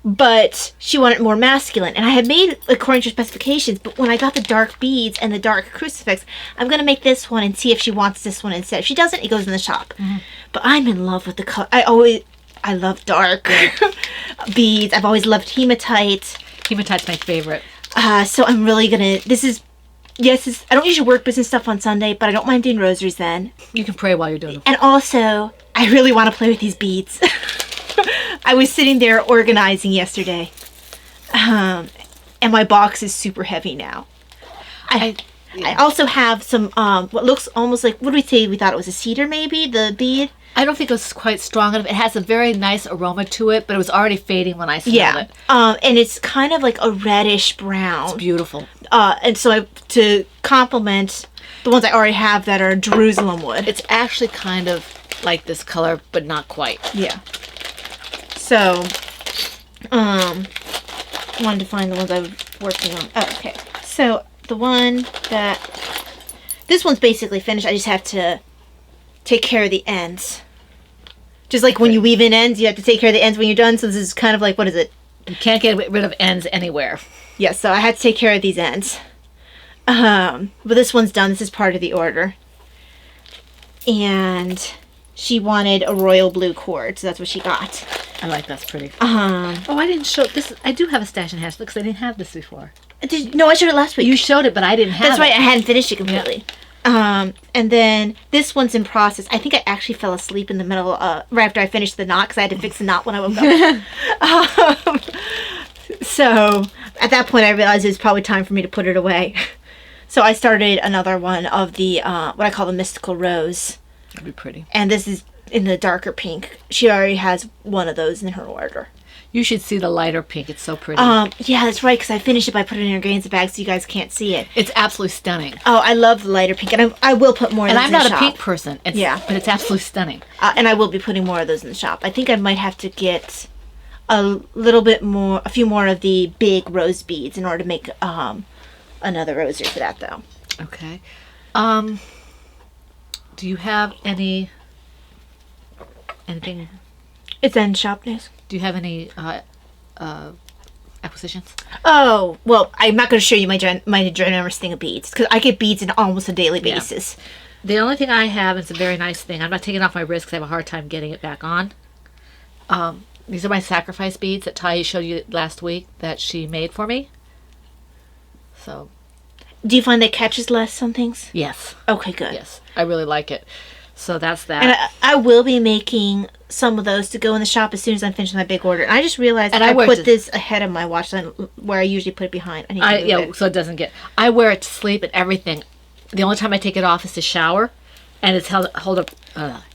but she wanted it more masculine. And I had made according to specifications, but when I got the dark beads and the dark crucifix, I'm going to make this one and see if she wants this one instead. If she doesn't, it goes in the shop. But I'm in love with the color. I love dark beads. I've always loved hematite. Hematite's my favorite. So I'm really going to... I don't usually work business stuff on Sunday, but I don't mind doing rosaries then. You can pray while you're doing it. And also, I really want to play with these beads. I was sitting there organizing yesterday. And my box is super heavy now. I also have some, what looks almost like, what do we say? We thought it was a cedar maybe, the bead. I don't think it was quite strong enough. It has a very nice aroma to it, but it was already fading when I smelled it. And it's kind of like a reddish brown. It's beautiful. And so to complement the ones I already have that are Jerusalem wood. It's actually kind of like this color, but not quite. Yeah. So, wanted to find the ones I was working on. Oh, okay. So, the one that... This one's basically finished. I just have to take care of the ends. Just like when you weave in ends, you have to take care of the ends when you're done. So this is kind of like, what is it? You can't get rid of ends anywhere. Yeah, so I had to take care of these ends. But this one's done. This is part of the order. And she wanted a royal blue cord, so that's what she got. I like that's pretty. Oh, I didn't show this. I do have a stash in hash because I didn't have this before. No, I showed it last week. You showed it, but I didn't have it. That's right. I hadn't finished it completely. Yeah. And then this one's in process. I think I actually fell asleep in the middle, right after I finished the knot, because I had to fix the knot when I woke up. So at that point, I realized it was probably time for me to put it away. So I started another one of the, what I call the Mystical Rose. That'd be pretty. And this is in the darker pink. She already has one of those in her order. You should see the lighter pink. It's so pretty. Yeah, that's right, because I finished it by putting it in a organza bag so you guys can't see it. It's absolutely stunning. Oh, I love the lighter pink, and I will put more of those in the shop. And I'm not a pink person. Yeah. But it's absolutely stunning. And I will be putting more of those in the shop. I think I might have to get a little bit more, a few more of the big rose beads in order to make a another rosary for that though. Okay. Do you have anything? It's end shop news. Do you have any acquisitions? Oh, well, I'm not going to show you my ginormous thing of beads because I get beads on almost a daily basis. The only thing I have is a very nice thing. I'm not taking off my wrist because I have a hard time getting it back on. These are my sacrifice beads that Ty showed you last week that she made for me. So, do you find that catches less on things? yes. Okay, good. Yes. I really like it. So that's that. And I will be making some of those to go in the shop as soon as I'm finished my big order. And I just realized And I I put this ahead of my watch line where I usually put it behind. I need to move it. So it doesn't get. I wear it to sleep and everything. The only time I take it off is to shower, and it's held up.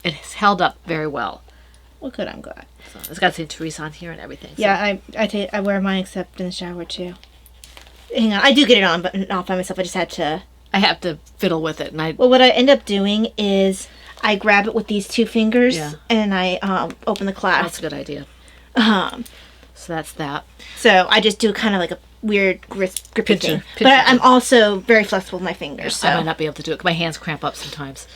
It's held up very well. Well, good. I'm glad. So it's got St. Teresa on here and everything. So. Yeah, I wear mine except in the shower too. Hang on, I do get it on, but not by myself. I just had to. I have to fiddle with it, and Well, what I end up doing is I grab it with these two fingers, and I open the clasp. That's a good idea. So that's that. So I just do kind of like a weird grippy thing. Pincher But I'm also very flexible with my fingers. So I might not be able to do it. My hands cramp up sometimes.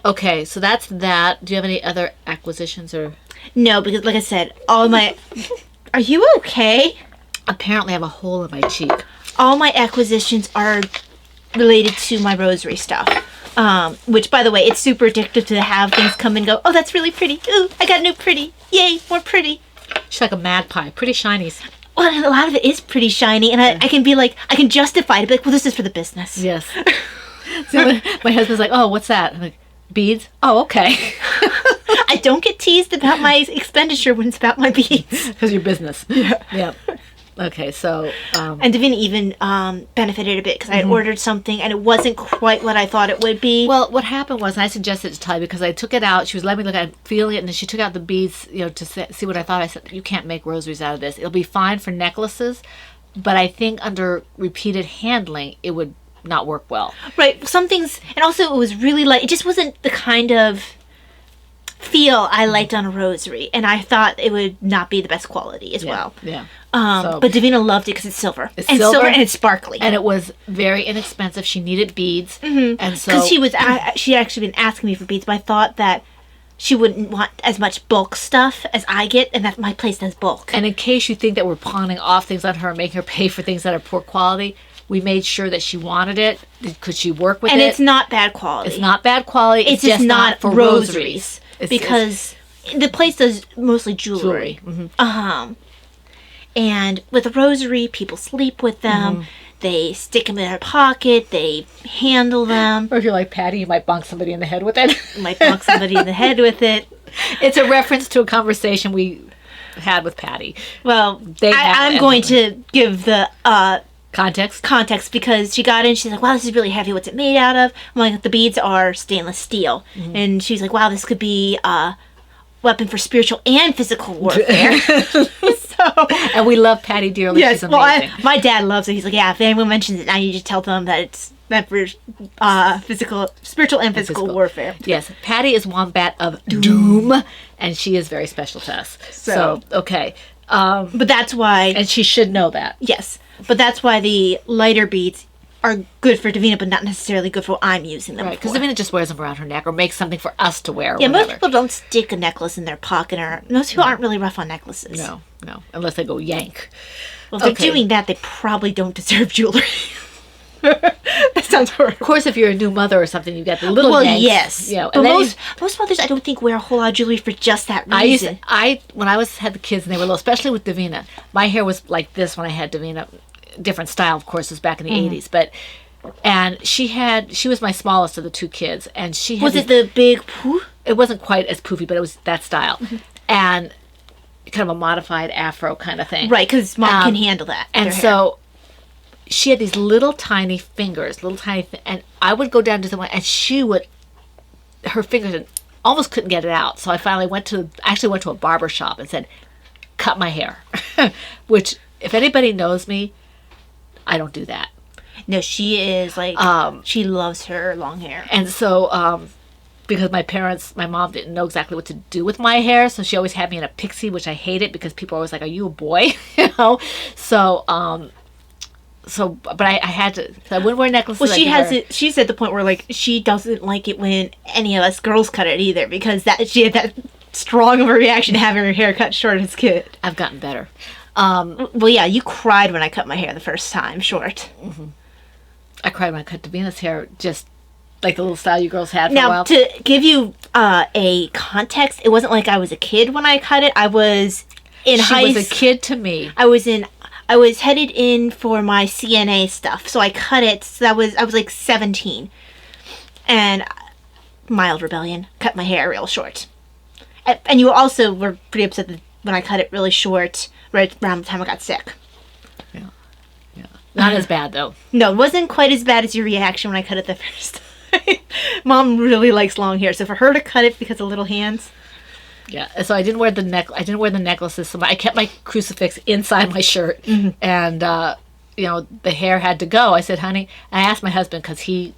Okay, so that's that. Do you have any other acquisitions or? No, because like I said, all my. Are you okay? Apparently, I have a hole in my cheek. All my acquisitions are related to my rosary stuff. Which, by the way, it's super addictive to have things come and go. Oh, that's really pretty. Ooh, I got a new pretty. Yay, more pretty. She's like a magpie. Pretty shinies. Well, a lot of it is pretty shiny, and I can be like, I can justify it. Be like, well, this is for the business. Yes. So my husband's like, oh, what's that? I'm like, beads? Oh, okay. I don't get teased about my expenditure when it's about my beads. Because your business. Yeah. Okay, so... and Davina even benefited a bit because I had ordered something and it wasn't quite what I thought it would be. Well, what happened was, and I suggested it to Ty because I took it out. She was letting me look at it, feeling it, and then she took out the beads, to see what I thought. I said, you can't make rosaries out of this. It'll be fine for necklaces, but I think under repeated handling, it would not work well. Right. Some things... And also, it was really light. It just wasn't the kind of feel I liked on a rosary. And I thought it would not be the best quality as well. Yeah. But Davina loved it because it's silver. It's silver and it's sparkly. And it was very inexpensive. She needed beads. And so... Because she actually been asking me for beads, but I thought that she wouldn't want as much bulk stuff as I get, and that my place does bulk. And in case you think that we're pawning off things on her and making her pay for things that are poor quality, we made sure that she wanted it. Could she work with it? And it's not bad quality. It's not bad quality. It's just not for rosaries. Because the place does mostly jewelry. And with a rosary, people sleep with them. They stick them in their pocket. They handle them. Or if you're like Patty, you might bonk somebody in the head with it. You might bonk somebody in the head with it. It's a reference to a conversation we had with Patty. Well, I'm going to give the context because she got in. She's like, wow, this is really heavy. What's it made out of? I'm like, the beads are stainless steel. And she's like, wow, this could be a weapon for spiritual and physical warfare. And we love Patty dearly. Yes, she's amazing. my dad loves it. He's like, yeah, if anyone mentions it, now you just tell them that it's meant for spiritual and physical warfare. Yes, Patty is Wombat of Doom, and she is very special to us. So okay. But that's why... And she should know that. Yes, but that's why the lighter beads are good for Davina, but not necessarily good for what I'm using them for. Right, because Davina just wears them around her neck or makes something for us to wear. Yeah, most people don't stick a necklace in their pocket, or most people aren't really rough on necklaces. No, unless they go yank. Well, if they're doing that, they probably don't deserve jewelry. That sounds horrible. Of course, if you're a new mother or something, you get the little yanks. Yes. But most mothers, I don't think, wear a whole lot of jewelry for just that reason. When I had the kids and they were little, especially with Davina, my hair was like this when I had Davina. Different style, of course, was back in the 80s, and she was my smallest of the two kids, and she had it the big poof? It wasn't quite as poofy, but it was that style, and kind of a modified afro kind of thing. Right, because mom can handle that. And so she had these little tiny fingers, and I would go down to someone, and her fingers almost couldn't get it out. So I finally went to a barber shop and said, cut my hair, which if anybody knows me, I don't do that. No, she is like, she loves her long hair. And so, because my mom didn't know exactly what to do with my hair, so she always had me in a pixie, which I hated because people are always like, are you a boy? So, but I had to. So I wouldn't wear necklaces. Well, I she could has wear- it. She's at the point where like she doesn't like it when any of us girls cut it either, because that she had that strong of a reaction to having her hair cut short as a kid. I've gotten better. Well, yeah, you cried when I cut my hair the first time short. I cried when I cut Davina's hair, just like the little style you girls had for a Now, while. to give you a context, it wasn't like I was a kid when I cut it. I was in She was a kid to me. I was headed in for my CNA stuff, so I cut it. So I was like 17, and mild rebellion, cut my hair real short. And you also were pretty upset that when I cut it really short, right around the time I got sick. Yeah. Not as bad though. No, it wasn't quite as bad as your reaction when I cut it the first time. Mom really likes long hair, so for her to cut it because of little hands. Yeah. So I didn't wear the necklaces. So I kept my crucifix inside my shirt, and the hair had to go. I said, honey, I asked my husband because even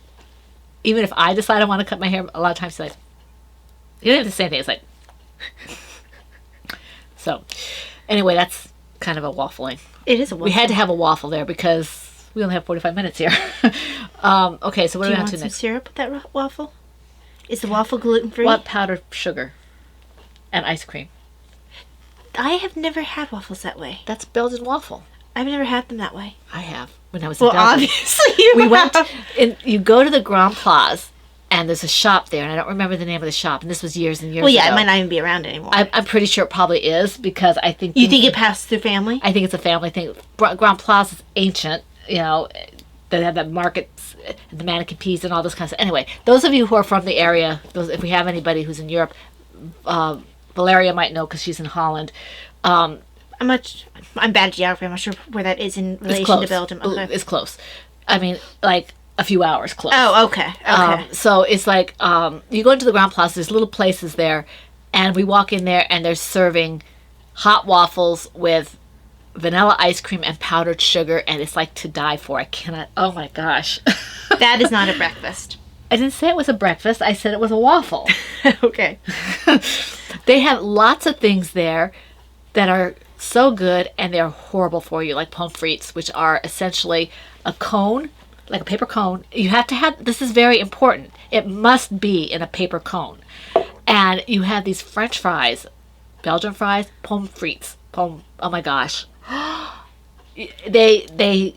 if I decide I want to cut my hair, a lot of times he's like, you don't have to say anything. It's like. So, anyway, that's kind of a waffling. It is a waffle. We had to have a waffle there because we only have 45 minutes here. Okay, so what Do do we you have want to some next? syrup with that waffle? Is the waffle gluten-free? What powdered sugar and ice cream? I have never had waffles that way. That's Belgian waffle. I've never had them that way. I have when I was Well, in Belgium. obviously you We went. have. And you go to the Grand Place, and there's a shop there, and I don't remember the name of the shop. And this was years and years Well, yeah, ago. it might not even be around anymore. I'm pretty sure it probably is because I think You think it passed through family? I think it's a family thing. Grand Place is ancient, They have that markets, the mannequin peas, and all this kind of stuff. Anyway, those of you who are from the area, if we have anybody who's in Europe, Valeria might know because she's in Holland. I'm bad at geography. I'm not sure where that is in It's relation close. to Belgium. Okay. It's close. I mean, like a few hours close. Oh, okay. Okay. So it's like you go into the Grand Place. There's little places there, and we walk in there, and they're serving hot waffles with vanilla ice cream and powdered sugar, and it's like to die for. I cannot. Oh my gosh. That is not a breakfast. I didn't say it was a breakfast. I said it was a waffle. Okay. They have lots of things there that are so good, and they're horrible for you, like pommes frites, which are essentially a cone, like a paper cone. You have to have, this is very important, it must be in a paper cone. And you have these French fries, Belgian fries, pommes frites. Oh my gosh. The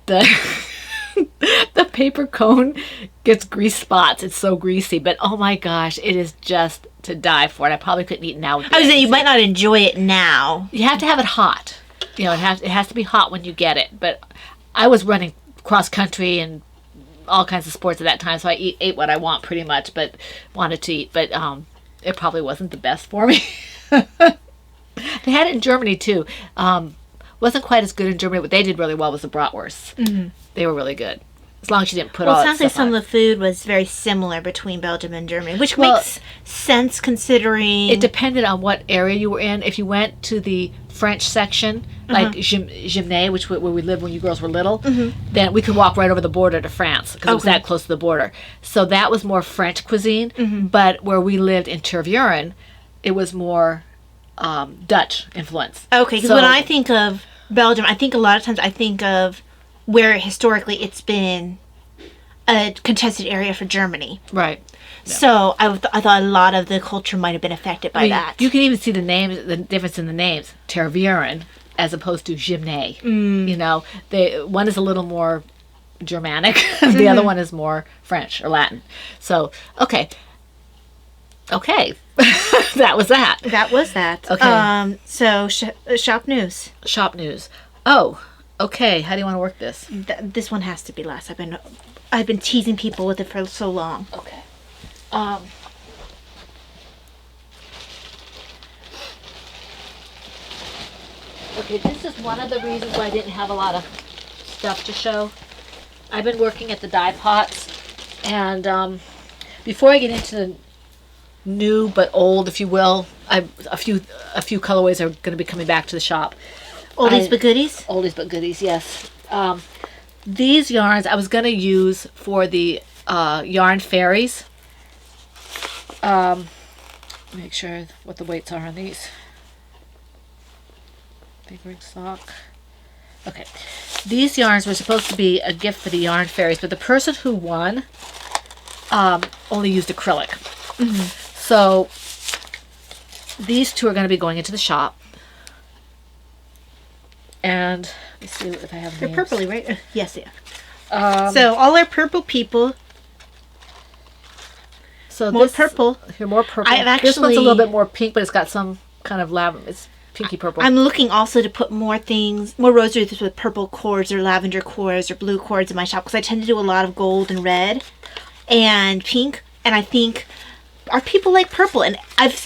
the paper cone gets grease spots. It's so greasy, but oh my gosh, it is just to die for. And I probably couldn't eat it now. I was saying you might not enjoy it now. You have to have it hot. It has to be hot when you get it. But I was running cross country and all kinds of sports at that time, so I ate what I want pretty much, but wanted to eat. But it probably wasn't the best for me. They had it in Germany too. Wasn't quite as good in Germany. What they did really well was the bratwurst. Mm-hmm. They were really good. As long as you didn't put all Well, it that sounds like stuff some on. of the food was very similar between Belgium and Germany, which Well, makes sense considering... It depended on what area you were in. If you went to the French section, like Gymnase, where we lived when you girls were little, then we could walk right over the border to France because it was that close to the border. So that was more French cuisine. But where we lived in Tervuren, it was more Dutch influence. Okay, because So- when I think of Belgium, I think a lot of times I think of where historically it's been a contested area for Germany. Right. So I thought a lot of the culture might have been affected by that. You can even see the names, the difference in the names. Tervuren as opposed to Gymnase. One is a little more Germanic. The other one is more French or Latin. So, okay. That was that. That was that. Okay. So shop news. Shop news. Oh, okay. How do you want to work this? This one has to be last. I've been teasing people with it for so long. Okay. Okay, this is one of the reasons why I didn't have a lot of stuff to show. I've been working at the dye pots, and before I get into the new but old, if you will, a few colorways are going to be coming back to the shop. Oldies but goodies? Oldies but goodies, yes. These yarns I was going to use for the yarn fairies. Make sure what the weights are on these. Fingering sock. Okay. These yarns were supposed to be a gift for the yarn fairies, but the person who won only used acrylic. So these two are going to be going into the shop. And let me see if I have They're names. purpley, right? Yes, yeah. So all our purple people. So More this, purple. Here, more purple. I've This one's a actually- little bit more pink, but it's got some kind of lavender. It's pinky purple. I'm looking also to put more rosaries with purple cords or lavender cords or blue cords in my shop because I tend to do a lot of gold and red and pink. And I think our people like purple. And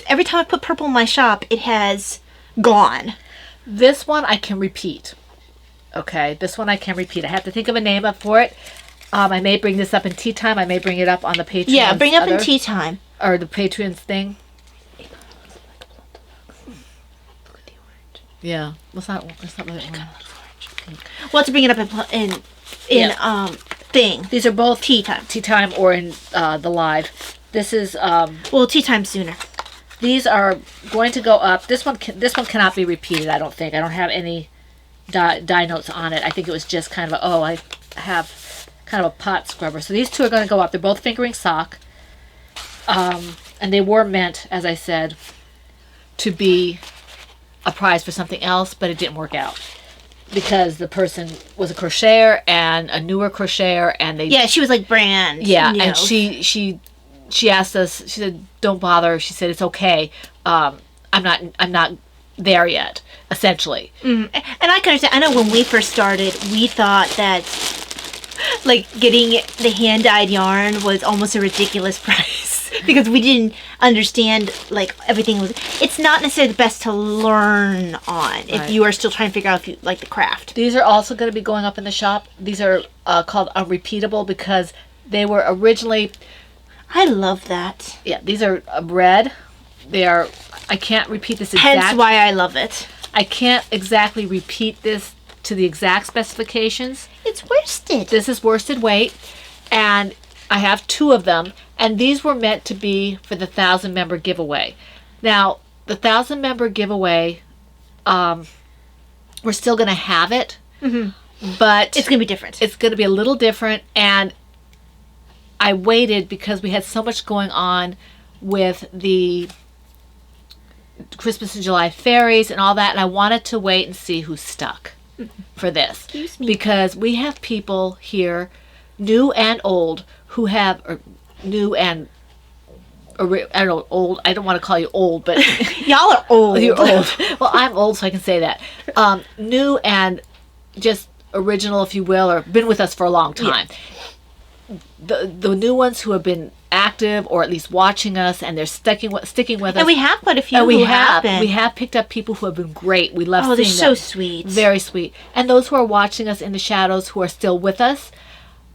every time I put purple in my shop, it has gone. This one I can repeat. Okay, this one I can repeat. I have to think of a name up for it. I may bring this up in tea time. I may bring it up on the Patreon. Yeah, bring up in tea time. Or the Patreon's thing. Yeah. What's that? What's that really one? Well, to bring it up in thing. These are both Tea time. Tea time or in the live. This is Well, tea time sooner. these are going to go up. This one cannot be repeated, I don't think. I don't have any die notes on it. I think it was just kind of I have kind of a pot scrubber. So these two are going to go up. They're both fingering sock. And they were meant, as I said, to be a prize for something else, but it didn't work out. Because the person was a crocheter and a newer crocheter, and they... Yeah, she was like brand. Yeah, new. and she asked us, she said, don't bother. She said, it's okay. I'm not there yet, essentially. And I can understand. I know when we first started, we thought that like getting the hand-dyed yarn was almost a ridiculous price because we didn't understand like everything was. It's not necessarily the best to learn on if Right. you are still trying to figure out if you like the craft. These are also going to be going up in the shop. These are called unrepeatable because they were originally... I love that. Yeah, these are red. They are... I can't repeat this exact... Hence why I love it. I can't exactly repeat this to the exact specifications. It's worsted. This is worsted weight, and I have two of them, and these were meant to be for the 1,000-member giveaway. Now, the 1,000-member giveaway, we're still going to have it, but... It's going to be different. It's going to be a little different, and I waited because we had so much going on with the Christmas in July fairies and all that, and I wanted to wait and see who stuck for this. Excuse me. Because we have people here, new and old, who have, or new and, I don't know, old, I don't want to call you old, but Y'all are old. you're old. Well, I'm old, so I can say that. New and just original, if you will, or been with us for a long time. The new ones who have been active or at least watching us and they're sticking with us. And we have quite a few And who have been. we have picked up people who have been great. We love Oh, they're seeing so them. sweet. Very sweet. And those who are watching us in the shadows who are still with us,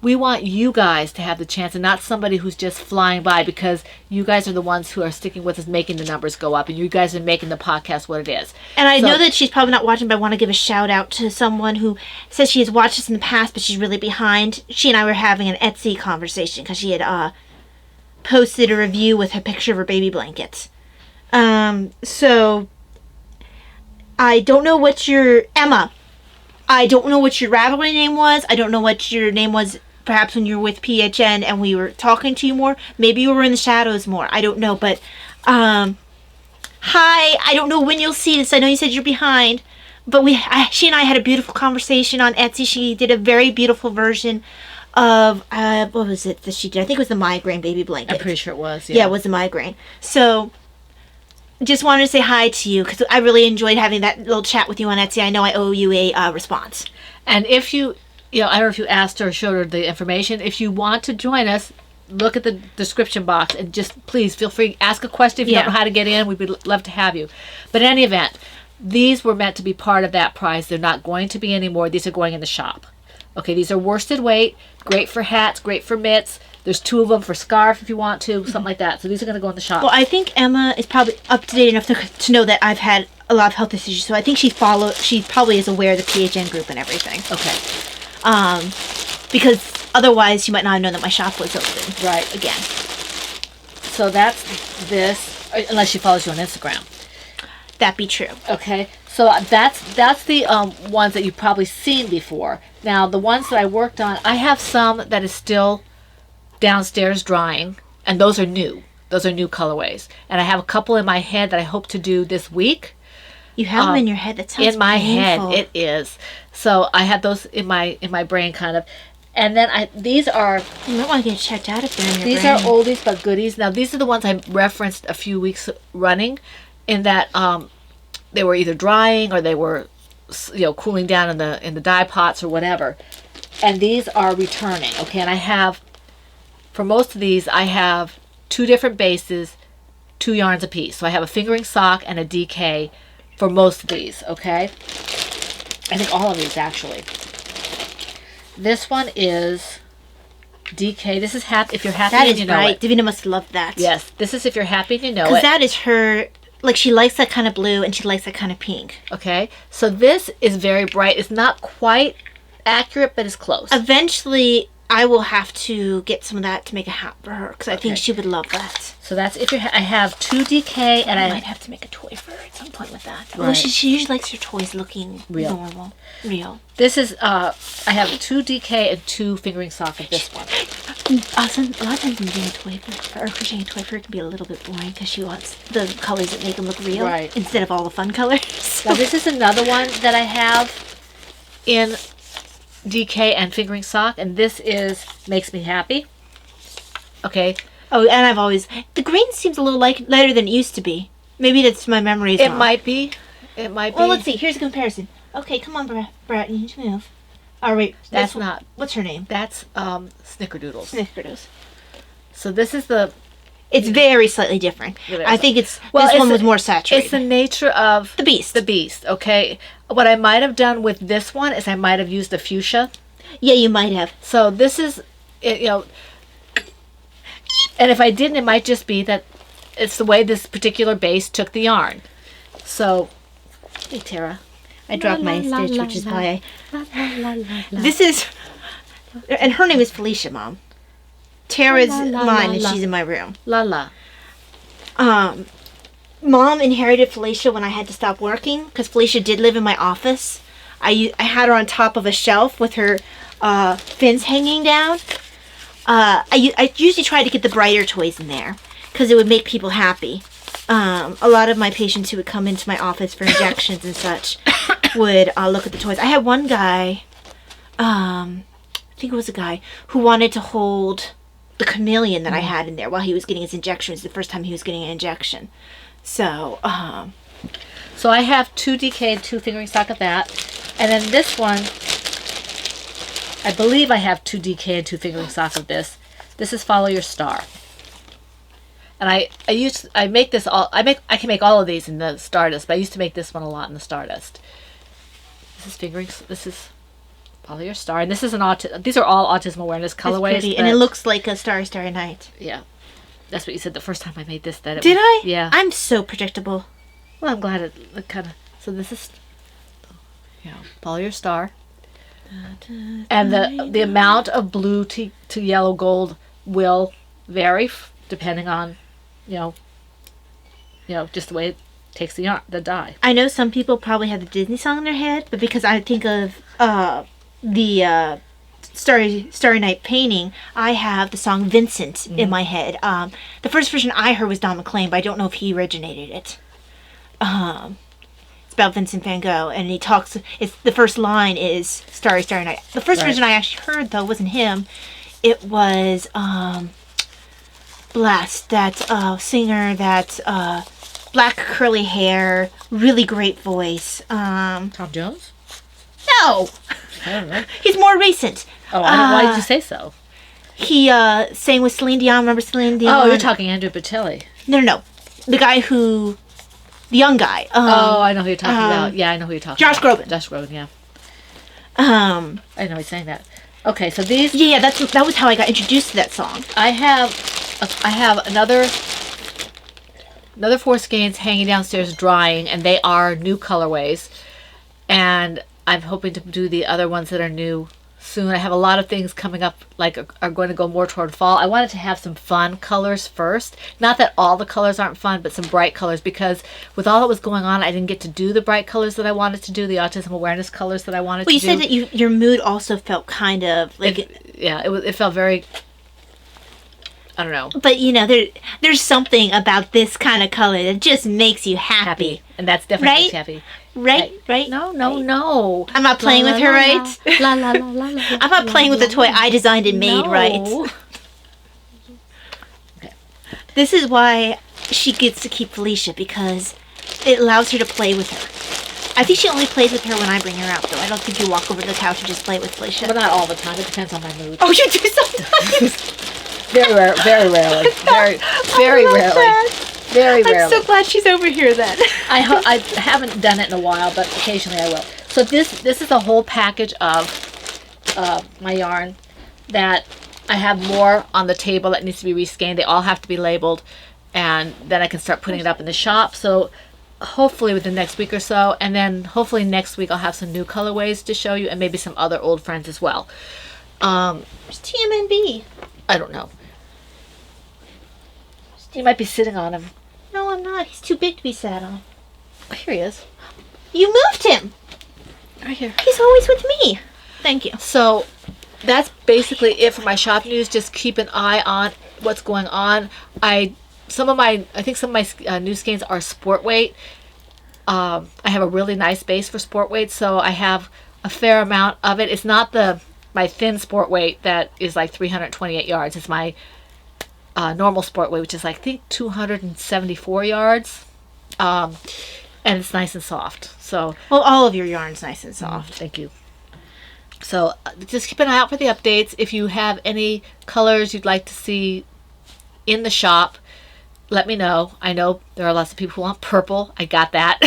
we want you guys to have the chance and not somebody who's just flying by, because you guys are the ones who are sticking with us, making the numbers go up, and you guys are making the podcast what it is. And I So- know that she's probably not watching, but I want to give a shout out to someone who says she has watched us in the past, but she's really behind. She and I were having an Etsy conversation because she had posted a review with a picture of her baby blankets. So I don't know what your Emma. I don't know what your Ravelry name was. I don't know what your name was. Perhaps when you were with PHN and we were talking to you more. Maybe you were in the shadows more. I don't know, but hi. I don't know when you'll see this. I know you said you're behind, but she and I had a beautiful conversation on Etsy. She did a very beautiful version of what was it that she did? I think it was the migraine baby blanket. I'm pretty sure it was. Yeah, it was the migraine. So just wanted to say hi to you because I really enjoyed having that little chat with you on Etsy. I know I owe you a response. And if you I don't know if you asked her or showed her the information. If you want to join us, look at the description box and just please feel free, ask a question if you don't know how to get in. We would love to have you. But in any event, these were meant to be part of that prize. They're not going to be anymore. These are going in the shop. Okay, these are worsted weight, great for hats, great for mitts. There's two of them for scarf if you want to, something like that. So these are going to go in the shop. Well, I think Emma is probably up to date enough to know that I've had a lot of health issues. So I think she probably is aware of the PHN group and everything. Okay. Because otherwise she might not have known that my shop was open. Right. Again. So that's this, unless she follows you on Instagram. That be true. Okay. So that's the ones that you've probably seen before. Now the ones that I worked on, I have some that is still downstairs drying, and those are new. Those are new colorways. And I have a couple in my head that I hope to do this week. You have them in your head. That sounds in my painful. head. It is. So I have those in my brain kind of. And then these are You might want to get checked out if they're in your these brain. are oldies but goodies. Now these are the ones I referenced a few weeks running, in that they were either drying or they were cooling down in the dye pots or whatever. And these are returning. Okay, and I have, for most of these, I have 2 different bases, 2 yarns a piece. So I have a fingering sock and a DK for most of these, okay? I think all of these, actually. This one is DK. This is happy if you're happy That and is you know right. it. Davina must love that. Yes, this is if you're happy and you know Because it. that is her, like, she likes that kind of blue and she likes that kind of pink. Okay, so this is very bright. It's not quite accurate, but it's close. Eventually, I will have to get some of that to make a hat for her because I think Okay. she would love that. So that's if you're. I have 2 DK and I I might have to make a toy for her at some point with that. Right. Well, she usually likes her toys looking Real. normal. Real. This is I have 2 DK and 2 fingering sock of this one. Awesome. A lot of times making a toy for, or crocheting a toy for her can be a little bit boring because she wants the colors that make them look real Right. instead of all the fun colors. Now this is another one that I have in DK and fingering sock, and this is Makes Me Happy. Okay. Oh, and I've always... The green seems a little lighter than it used to be. Maybe that's my memories. It might be. It might be. Well, let's see. Here's a comparison. Okay, come on, Brett. You need to move. Oh, wait. That's not. What's her name? That's Snickerdoodles. Snickerdoodles. So this is the. It's very slightly different. It is. I think it's... Well, this it's one the- was more saturated. It's the nature of The beast. The beast. Okay. What I might have done with this one is I might have used the fuchsia. Yeah, you might have. So this is, and if I didn't, it might just be that it's the way this particular base took the yarn. So, hey Tara. I dropped my la, stitch, la, which is la. why La, la, la, la, la. This is... And her name is Felicia, Mom. Tara's La, la, mine, la, and la. she's in my room. La la. Mom inherited Felicia when I had to stop working because Felicia did live in my office. I had her on top of a shelf with her fins hanging down. I usually try to get the brighter toys in there because it would make people happy. A lot of my patients who would come into my office for injections and such would look at the toys. I had one guy, I think it was a guy, who wanted to hold the chameleon that I had in there while he was getting his injections. The first time he was getting an injection. So, So I have 2 DK and 2 fingering sock of that. And then this one, I believe I have 2 DK and 2 fingering sock of this. This is Follow Your Star. And I make this all, I can make all of these in the Stardust, but I used to make this one a lot in the Stardust. This is Follow Your Star. And this is these are all autism awareness it's colorways. pretty, and but- it looks like a Starry Starry Night. yeah. That's what you said the first time I made this. That it Did was, I? Yeah. I'm so predictable. Well, I'm glad it kind of. So this is, Follow Your Star. And the amount of blue to yellow gold will vary depending on, just the way it takes the dye. I know some people probably have the Disney song in their head, but because I think of the Starry Night painting, I have the song Vincent in my head. The first version I heard was Don McLean, but I don't know if he originated it. It's about Vincent van Gogh, and he talks. It's the first line is Starry Starry Night. The first Right. version I actually heard though wasn't him. It was Blast, that singer, that black curly hair, really great voice. Tom Jones? No, I don't know. he's more recent. Oh, why did you say so? He sang with Celine Dion. Remember Celine Dion? Oh, you're talking Andrew Bocelli. No. The guy who, the young guy. I know who you're talking about. Yeah, I know who you're talking Josh about. Groban. Josh Groban, yeah. I I know he's saying that. Okay, so these Yeah, that was how I got introduced to that song. I have another 4 skeins hanging downstairs drying, and they are new colorways. And I'm hoping to do the other ones that are new soon. I have a lot of things coming up, like are going to go more toward fall. I wanted to have some fun colors first. Not that all the colors aren't fun, but some bright colors, because with all that was going on, I didn't get to do the bright colors that I wanted to do, the autism awareness colors that I wanted to do. Well, you said that your mood also felt kind of like... It felt very... I don't know. But, you know, there's something about this kind of color that just makes you happy. And that's definitely Right? makes you happy. Right? No. I'm not playing with her, right? La la la la la. I'm not playing with the toy I designed and made, right? Okay. This is why she gets to keep Felicia, because it allows her to play with her. I think she only plays with her when I bring her out, though. I don't think you walk over to the couch and just play with Felicia. But not all the time. It depends on my mood. Oh, you do sometimes? Very rarely. Very rarely. Very rarely. I'm so glad she's over here then. I haven't done it in a while, but occasionally I will. So this is a whole package of my yarn that I have more on the table that needs to be rescanned. They all have to be labeled, and then I can start putting it up in the shop. So hopefully within the next week or so, and then hopefully next week I'll have some new colorways to show you, and maybe some other old friends as well. Where's TMNB? I don't know. You might be sitting on him. No, I'm not. He's too big to be sat on. Oh, here he is. You moved him. Right here. He's always with me. Thank you. So that's basically it for my shop news. Just keep an eye on what's going on. I think some of my new skeins are sport weight. I have a really nice base for sport weight, so I have a fair amount of it. It's not my thin sport weight that is like 328 yards. It's my normal sport weight, which is I think 274 yards, and it's nice and soft. So Well, all of your yarn's nice and soft. thank you. So just keep an eye out for the updates. If you have any colors you'd like to see in the shop, let me know. I know there are lots of people who want purple. I got that.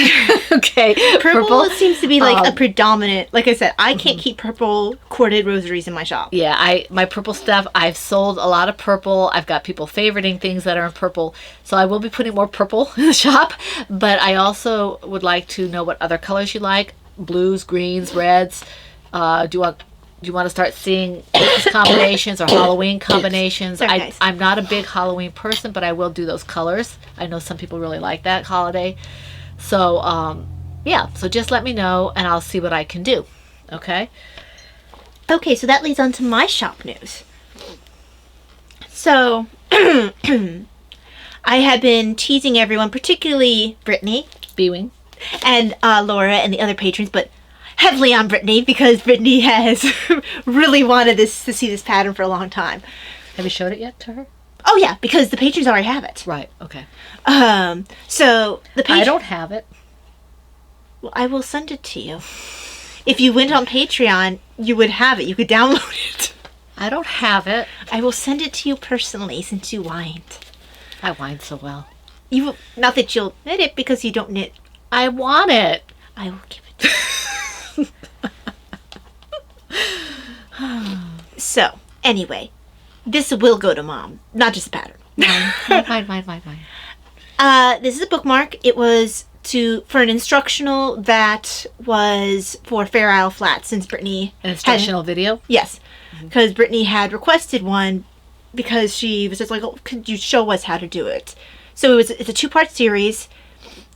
Okay. Purple seems to be like a predominant. Like I said, I can't keep purple corded rosaries in my shop. Yeah, my purple stuff, I've sold a lot of purple. I've got people favoriting things that are in purple. So I will be putting more purple in the shop. But I also would like to know what other colors you like. Blues, greens, reds. Do you want to start seeing Christmas combinations or Halloween combinations? Very nice. I'm not a big Halloween person, but I will do those colors. I know some people really like that holiday. So, yeah. So just let me know, and I'll see what I can do. Okay? Okay, so that leads on to my shop news. So, I have been teasing everyone, particularly Brittany B-Wing. and Laura and the other patrons, but heavily on Brittany, because Brittany has really wanted to see this pattern for a long time. Have you showed it yet to her? Oh yeah, because the patrons already have it. Right. Okay. So the I don't have it. Well, I will send it to you. If you went on Patreon, you would have it. You could download it. I don't have it. I will send it to you personally, since you whined. I whine so well. Not that you'll knit it, because you don't knit. I want it. I will give it to you. So, anyway, this will go to Mom, not just the pattern. Mine. This is a bookmark. It was for an instructional that was for Fair Isle Flats, since Brittany An instructional video? Yes, because Brittany had requested one, because she was just like, "Oh, could you show us how to do it?" So it's a 2-part series,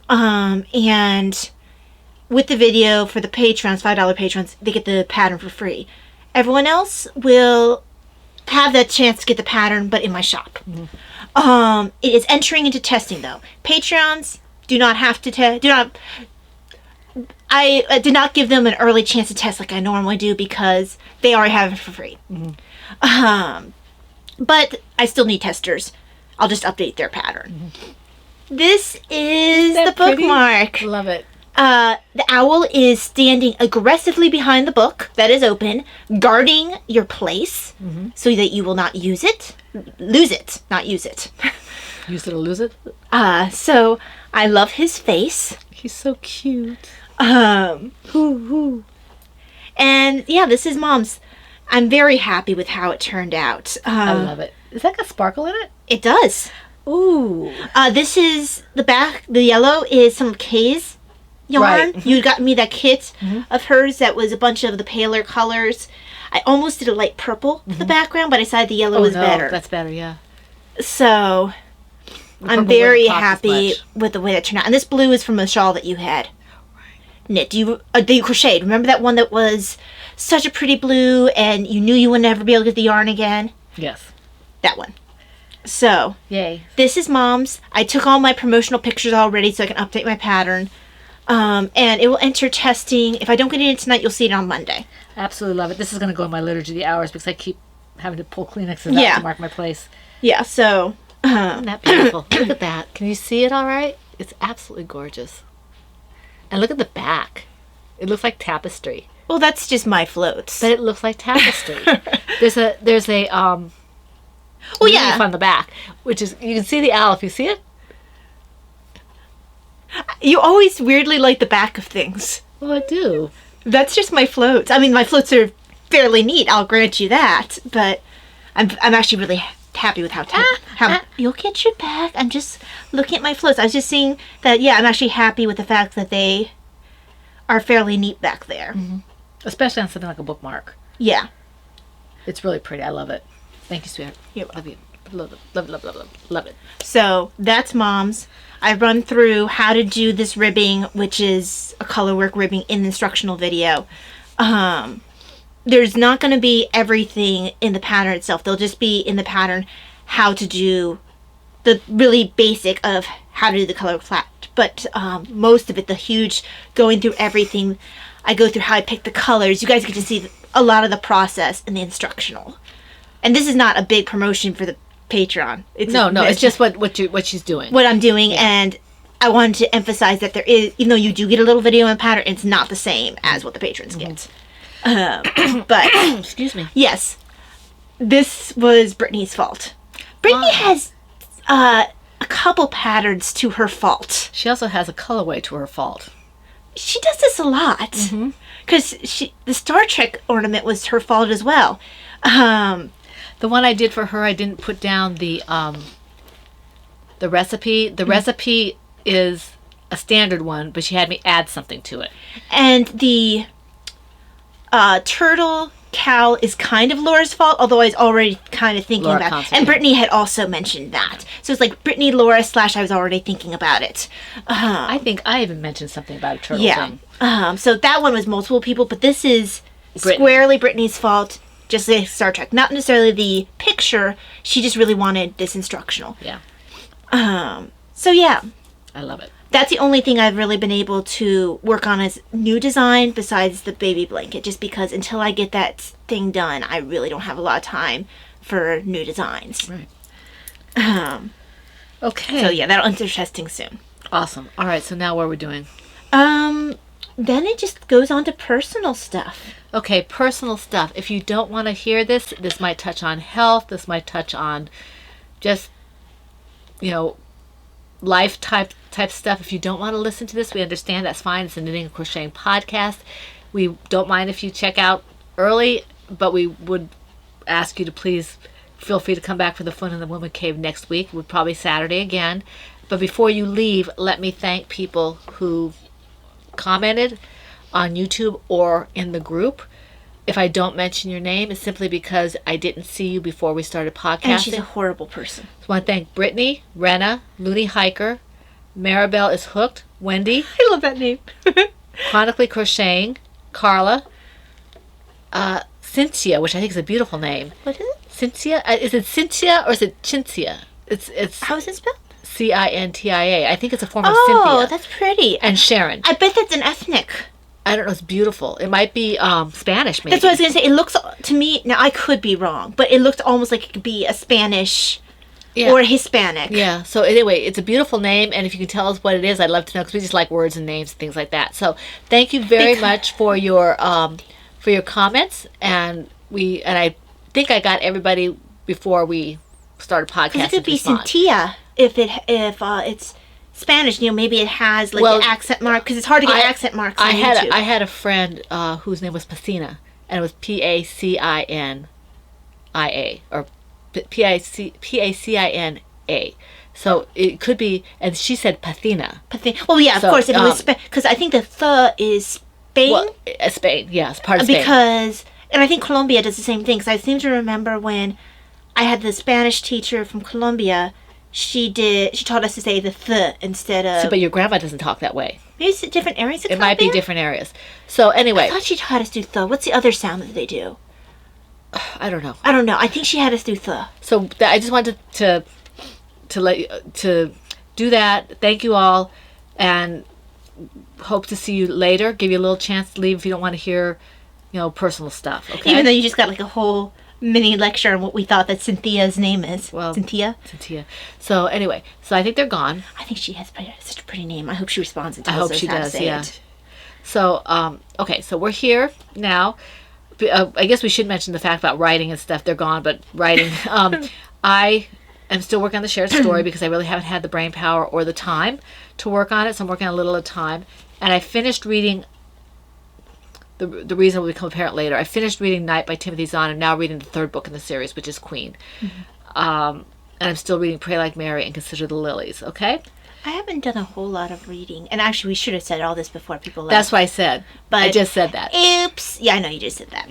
and with the video for the patrons, $5 patrons, they get the pattern for free. Everyone else will have that chance to get the pattern, but in my shop. It is entering into testing, though. Patreons do not have to I did not give them an early chance to test like I normally do, because they already have it for free. But I still need testers. I'll just update their pattern. This is the bookmark. Pretty? Love it. The owl is standing aggressively behind the book that is open, guarding your place so that you will not lose it, not use it. Use it or lose it? So I love his face. He's so cute. And yeah, this is Mom's. I'm very happy with how it turned out. I love it. Does that got sparkle in it? It does. Ooh. This is the back. The yellow is some Kay's yarn. Right. You got me that kit of hers that was a bunch of the paler colors. I almost did a light purple for the background, but I decided the yellow was better. That's better, yeah. So The I'm purple very wouldn't pop as happy much. with the way that turned out. And this blue is from a shawl that you had knit. You crocheted. Remember that one that was such a pretty blue and you knew you would never be able to get the yarn again? Yes. That one. So Yay. this is Mom's. I took all my promotional pictures already so I can update my pattern. And it will enter testing. If I don't get it in tonight, you'll see it on Monday. Absolutely love it. This is going to go in my liturgy of the hours because I keep having to pull Kleenexes out to mark my place. Yeah, so... Isn't that beautiful? Look at that. Can you see it all right? It's absolutely gorgeous. And look at the back. It looks like tapestry. Well, that's just my floats. But it looks like tapestry. there's a oh, yeah. leaf on the back, which is, you can see the owl if you see it. You always weirdly like the back of things. Well, I do. That's just my floats. I mean, my floats are fairly neat, I'll grant you that. But I'm actually really happy with how you'll get your back. I'm just looking at my floats. I was just seeing that, yeah, I'm actually happy with the fact that they are fairly neat back there. Mm-hmm. Especially on something like a bookmark. Yeah. It's really pretty. I love it. Thank you, sweetheart. Love you. Love it. Love it, love it, love it. Love it. So that's Mom's. I run through how to do this ribbing, which is a colorwork ribbing in the instructional video. There's not going to be everything in the pattern itself. There'll just be in the pattern how to do the really basic of how to do the color flat. But most of it, the huge going through everything, I go through how I pick the colors. You guys get to see a lot of the process in the instructional. And this is not a big promotion for the Patreon. It's just what she's doing. What I'm doing, and I wanted to emphasize that there is, even though you do get a little video and pattern, it's not the same as what the patrons get. But excuse me. Yes, this was Brittany's fault. Brittany has a couple patterns to her fault. She also has a colorway to her fault. She does this a lot because the Star Trek ornament was her fault as well. The one I did for her, I didn't put down the recipe. The recipe is a standard one, but she had me add something to it. And the turtle cowl is kind of Laura's fault, although I was already kind of thinking about it. And Brittany had also mentioned that. So it's like Brittany, Laura, / I was already thinking about it. I think I even mentioned something about a turtle thing. So that one was multiple people, but this is squarely Brittany's fault. Just like Star Trek. Not necessarily the picture. She just really wanted this instructional. Yeah. So yeah. I love it. That's the only thing I've really been able to work on as new design besides the baby blanket. Just because until I get that thing done, I really don't have a lot of time for new designs. Right. Okay. So yeah, that'll enter testing soon. Awesome. All right, so now what are we doing? Then it just goes on to personal stuff. Okay, personal stuff. If you don't want to hear this, this might touch on health. This might touch on just, life type stuff. If you don't want to listen to this, we understand. That's fine. It's a knitting and crocheting podcast. We don't mind if you check out early, but we would ask you to please feel free to come back for the Fun in the Woman Cave next week. We'll probably Saturday again. But before you leave, let me thank people who commented on YouTube or in the group. If I don't mention your name, it's simply because I didn't see you before we started podcasting. And she's a horrible person. So I want to thank Brittany, Renna, Looney Hiker, Maribel is Hooked, Wendy. I love that name. Chronically Crocheting, Carla, Cynthia, which I think is a beautiful name. What is it? Cynthia? Is it Cynthia or is it Chintia? It's How is it spelled? Cintia. I think it's a form of Cynthia. Oh, that's pretty. And Sharon. I bet that's an ethnic. I don't know. It's beautiful. It might be Spanish, maybe. That's what I was going to say. It looks, to me, now I could be wrong, but it looked almost like it could be a Spanish or Hispanic. Yeah. So anyway, it's a beautiful name, and if you can tell us what it is, I'd love to know, because we just like words and names and things like that. So thank you very much for your comments, and I think I got everybody before we started podcasting. It could be Cynthia if it's Spanish, maybe it has like an accent mark, because it's hard to get accent marks on YouTube. I had a friend whose name was Pacina, and it was Pacinia, or Pacina. So it could be, and she said Pathina. Well, yeah, of course, if it was because I think the is Spain. Well, Spain, yeah, it's part of Spain. Because And I think Colombia does the same thing, because I seem to remember when I had the Spanish teacher from Colombia, she taught us to say the th instead of... So, but your grandma doesn't talk that way. Maybe it's different areas of It might be Colombia? different areas. So anyway, I thought she taught us to th. What's the other sound that they do? I don't know. I don't know. I think she had us do th. So I just wanted to let you, to do that. Thank you all, and hope to see you later. Give you a little chance to leave if you don't want to hear, personal stuff. Okay. Even though you just got like a whole mini lecture on what we thought that Cynthia's name is. Well, Cynthia. So anyway, so I think they're gone. I think she has such a pretty name. I hope she responds and I tells hope us she how does. to say Yeah. it. So okay, so we're here now. I guess we should mention the fact about writing and stuff. They're gone, but writing. I am still working on the shared story because I really haven't had the brain power or the time to work on it. So I'm working on a little at a time. And I finished reading. The reason will become apparent later. I finished reading Night by Timothy Zahn. I'm now reading the third book in the series, which is Queen. And I'm still reading Pray Like Mary and Consider the Lilies. Okay. I haven't done a whole lot of reading. And actually, we should have said all this before people left. That's what I said. But I just said that. Oops. Yeah, I know you just said that.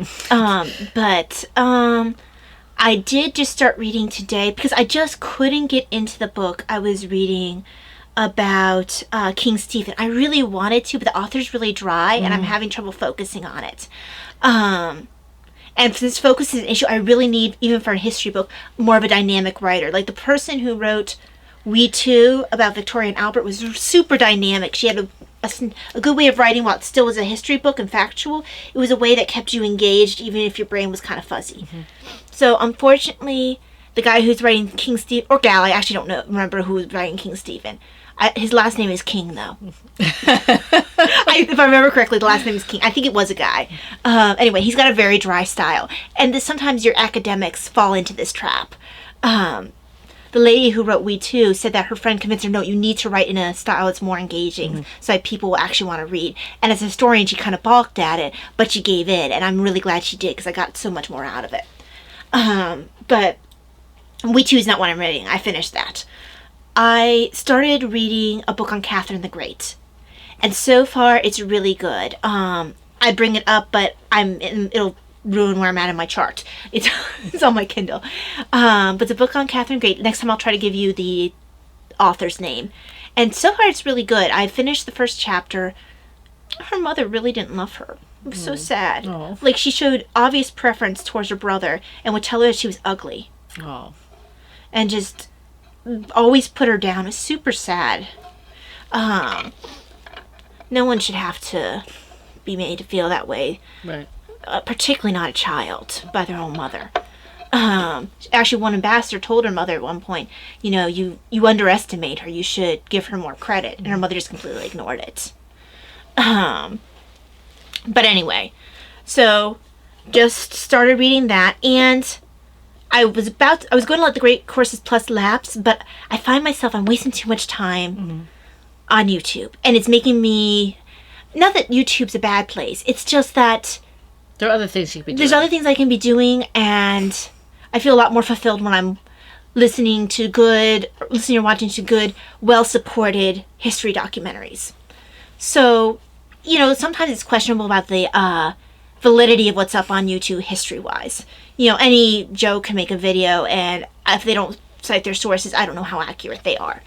But I did just start reading today because I just couldn't get into the book I was reading about King Stephen. I really wanted to, but the author's really dry, and I'm having trouble focusing on it. And since focus is an issue, I really need, even for a history book, more of a dynamic writer. Like the person who wrote We Too about Victoria and Albert was super dynamic. She had a good way of writing while it still was a history book and factual. It was a way that kept you engaged even if your brain was kind of fuzzy. So unfortunately, the guy who's writing King Stephen, or gal, I actually don't remember who was writing King Stephen. His last name is King, though. If I remember correctly, the last name is King. I think it was a guy. Anyway, he's got a very dry style. And sometimes your academics fall into this trap. The lady who wrote We Too said that her friend convinced her, no, you need to write in a style that's more engaging so that people will actually want to read. And as a historian, she kind of balked at it, but she gave in. And I'm really glad she did because I got so much more out of it. But We Too is not what I'm reading. I finished that. I started reading a book on Catherine the Great. And so far, it's really good. I bring it up, but it'll ruin where I'm at in my chart. It's on my Kindle. But it's a book on Catherine the Great. Next time I'll try to give you the author's name. And so far, it's really good. I finished the first chapter. Her mother really didn't love her. It was so sad. Oh. Like, she showed obvious preference towards her brother and would tell her that she was ugly. Oh. And just always put her down. It was super sad. No one should have to be made to feel that way. Right. Particularly not a child by their own mother. Actually, one ambassador told her mother at one point, you underestimate her. You should give her more credit. And her mother just completely ignored it. But anyway, so just started reading that, and I was going to let the Great Courses Plus lapse, but I find myself, I'm wasting too much time on YouTube. And it's making me, not that YouTube's a bad place, it's just that There are other things you could be doing. there's other things I can be doing, and I feel a lot more fulfilled when I'm listening or watching to good, well-supported history documentaries. So, sometimes it's questionable about the validity of what's up on YouTube history-wise. Any Joe can make a video, and if they don't cite their sources, I don't know how accurate they are.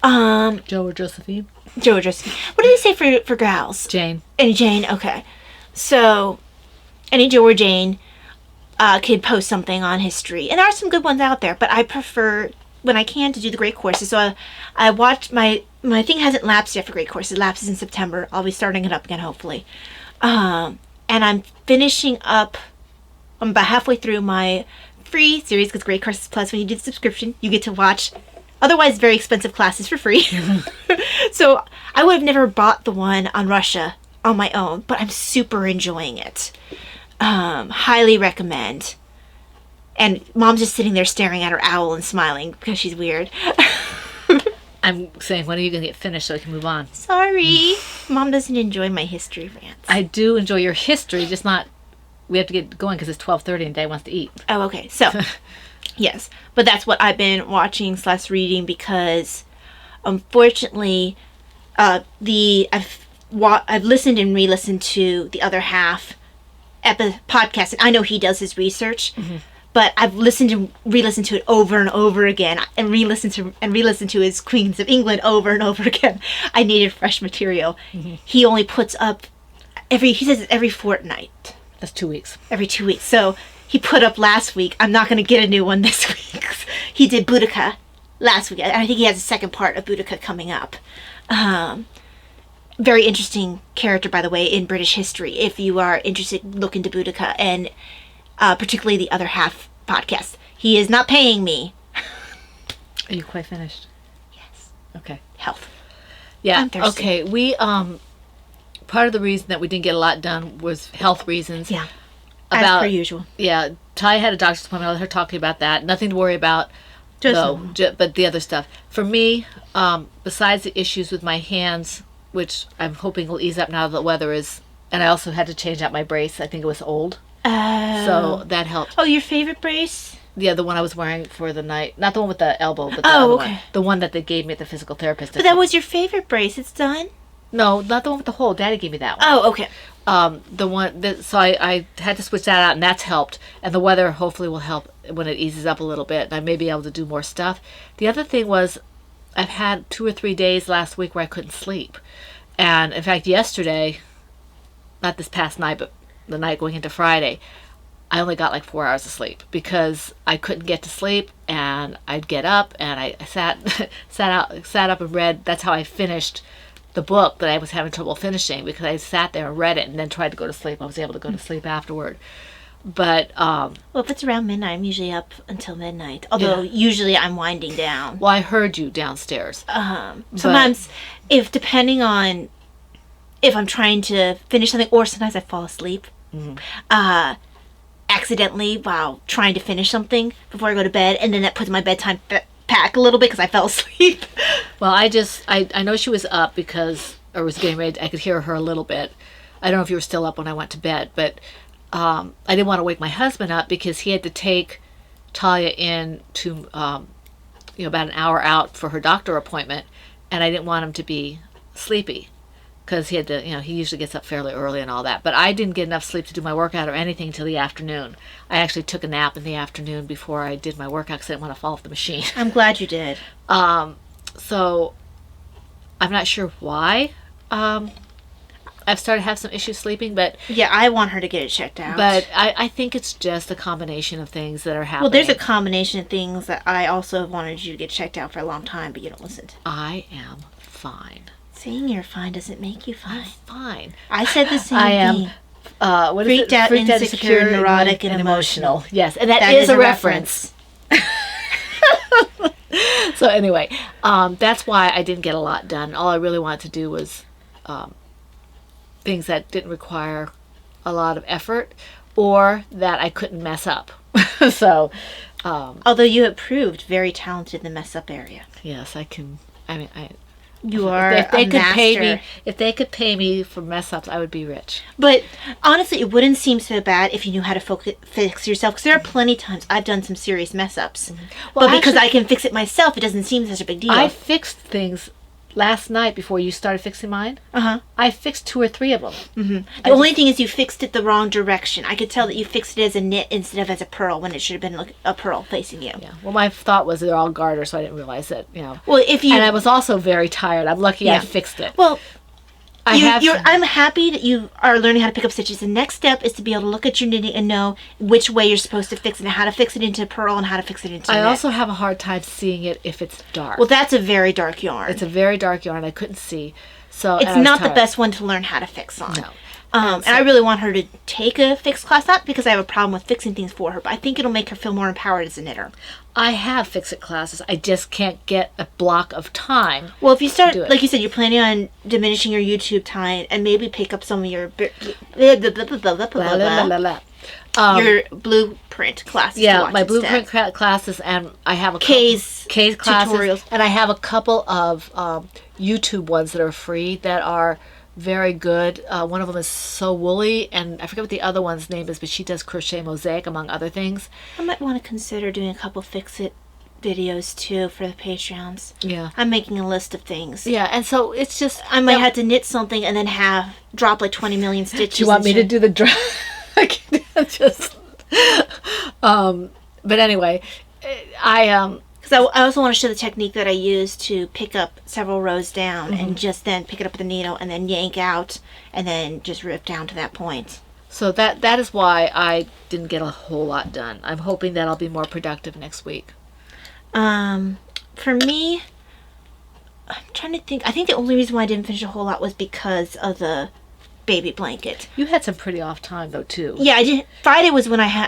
Joe or Josephine? Joe or Josephine. What do they say for gals? Jane. Any Jane? Okay. So, any Joe or Jane could post something on history. And there are some good ones out there, but I prefer, when I can, to do the Great Courses. So I watched, my thing hasn't lapsed yet for Great Courses. It lapses in September. I'll be starting it up again, hopefully. And I'm finishing up, I'm about halfway through my free series, because Great Courses Plus, when you do the subscription, you get to watch otherwise very expensive classes for free. So I would have never bought the one on Russia on my own, but I'm super enjoying it. Highly recommend. And Mom's just sitting there staring at her owl and smiling because she's weird. I'm saying, when are you going to get finished so I can move on? Sorry. Mom doesn't enjoy my history rants. I do enjoy your history, just not, we have to get going because it's 12:30 and Dad wants to eat. Oh, okay. So, yes. But that's what I've been watching / reading because, unfortunately, I've listened and re-listened to the other half podcast, and I know he does his research, but I've re-listened to it over and over again, and re-listened to his Queens of England over and over again. I needed fresh material. He only puts up he says it's every fortnight. That's 2 weeks. Every 2 weeks. So he put up last week. I'm not going to get a new one this week. He did Boudica last week. I think he has a second part of Boudica coming up. Very interesting character, by the way, in British history. If you are interested, look into Boudica, and particularly the Other Half podcast. He is not paying me. Are you quite finished? Yes. Okay. Health. Yeah. I'm thirsty. Okay. We part of the reason that we didn't get a lot done was health reasons. Yeah. As per usual. Yeah. Ty had a doctor's appointment. I'll let her talking about that. Nothing to worry about. But the other stuff. For me, besides the issues with my hands, which I'm hoping will ease up now that the weather is, and I also had to change out my brace. I think it was old. So that helped. Oh, your favorite brace? Yeah, the one I was wearing for the night. Not the one with the elbow, but the Oh, other okay. one. The one that they gave me at the physical therapist. But that was your favorite brace. It's done? No, not the one with the hole. Daddy gave me that one. Oh, okay. The one that, so I had to switch that out, and that's helped. And the weather hopefully will help when it eases up a little bit, and I may be able to do more stuff. The other thing was, I've had 2 or 3 days last week where I couldn't sleep. And in fact, yesterday, not this past night, but the night going into Friday, I only got like 4 hours of sleep because I couldn't get to sleep, and I'd get up and I sat up and read. That's how I finished the book that I was having trouble finishing, because I sat there and read it and then tried to go to sleep. I was able to go to sleep afterward. But well, if it's around midnight, I'm usually up until midnight. Although usually I'm winding down. Well, I heard you downstairs. Sometimes, depending on if I'm trying to finish something, or sometimes I fall asleep. Accidentally while trying to finish something before I go to bed, and then that puts my bedtime back a little bit because I fell asleep. Well, I know she was up because, or was getting ready. I could hear her a little bit. I don't know if you were still up when I went to bed, but I didn't want to wake my husband up because he had to take Talia in to, about an hour out for her doctor appointment, and I didn't want him to be sleepy because he had to, he usually gets up fairly early and all that. But I didn't get enough sleep to do my workout or anything till the afternoon. I actually took a nap in the afternoon before I did my workout because I didn't want to fall off the machine. I'm glad you did. So I'm not sure why I've started to have some issues sleeping, but yeah, I want her to get it checked out. But I think it's just a combination of things that are happening. Well, there's a combination of things that I also wanted you to get checked out for a long time, but you don't listen to. I am fine. Saying you're fine doesn't make you fine. I'm fine. I said the same thing. What is Freaked out, insecure, neurotic, and emotional. Yes, and that is a reference. So anyway, that's why I didn't get a lot done. All I really wanted to do was things that didn't require a lot of effort, or that I couldn't mess up. So, although you have proved very talented in the mess up area. Yes, I can. You are if they a could master. pay me, if they could pay me for mess ups, I would be rich. But honestly, it wouldn't seem so bad if you knew how to fix yourself. Because there are plenty of times I've done some serious mess ups, Well, but because actually, I can fix it myself, it doesn't seem such a big deal. I fixed things last night before you started fixing mine. I fixed 2 or 3 of them. The only thing is you fixed it the wrong direction. I could tell that you fixed it as a knit instead of as a purl when it should have been a purl facing you. Yeah. Well, my thought was they're all garter, so I didn't realize that. Well, if you and I was also very tired. I'm lucky I fixed it. Well, I'm I'm happy that you are learning how to pick up stitches. The next step is to be able to look at your knitting and know which way you're supposed to fix it, and how to fix it into purl and how to fix it into I knit. also have a hard time seeing it if it's dark. Well, that's a very dark yarn. It's a very dark yarn. I couldn't see. So It's not the best one to learn how to fix on. No. And I really want her to take a fix class, not because I have a problem with fixing things for her, but I think it'll make her feel more empowered as a knitter. I have fix-it classes. I just can't get a block of time. Well, if you start, do it. like you said, you're planning on diminishing your YouTube time and maybe pick up some of your your blueprint classes. to Yeah, watch my instead. blueprint classes, and I have a K's classes, tutorials. and I have a couple of YouTube ones that are free that are very good. One of them is So Woolly, and I forget what the other one's name is, but she does crochet mosaic among other things. I might want to consider doing a couple fix-it videos too for the Patreons. Yeah. I'm making a list of things. Yeah, and so it's just I might have to knit something and then drop like 20 million stitches. Do you want me to do the Just, but anyway, I Because I also want to show the technique that I use to pick up several rows down and just then pick it up with a needle and then yank out and then just rip down to that point. So that is why I didn't get a whole lot done. I'm hoping that I'll be more productive next week. For me, I'm trying to think. I think the only reason why I didn't finish a whole lot was because of the baby blanket. You had some pretty off time though too. Yeah, I did.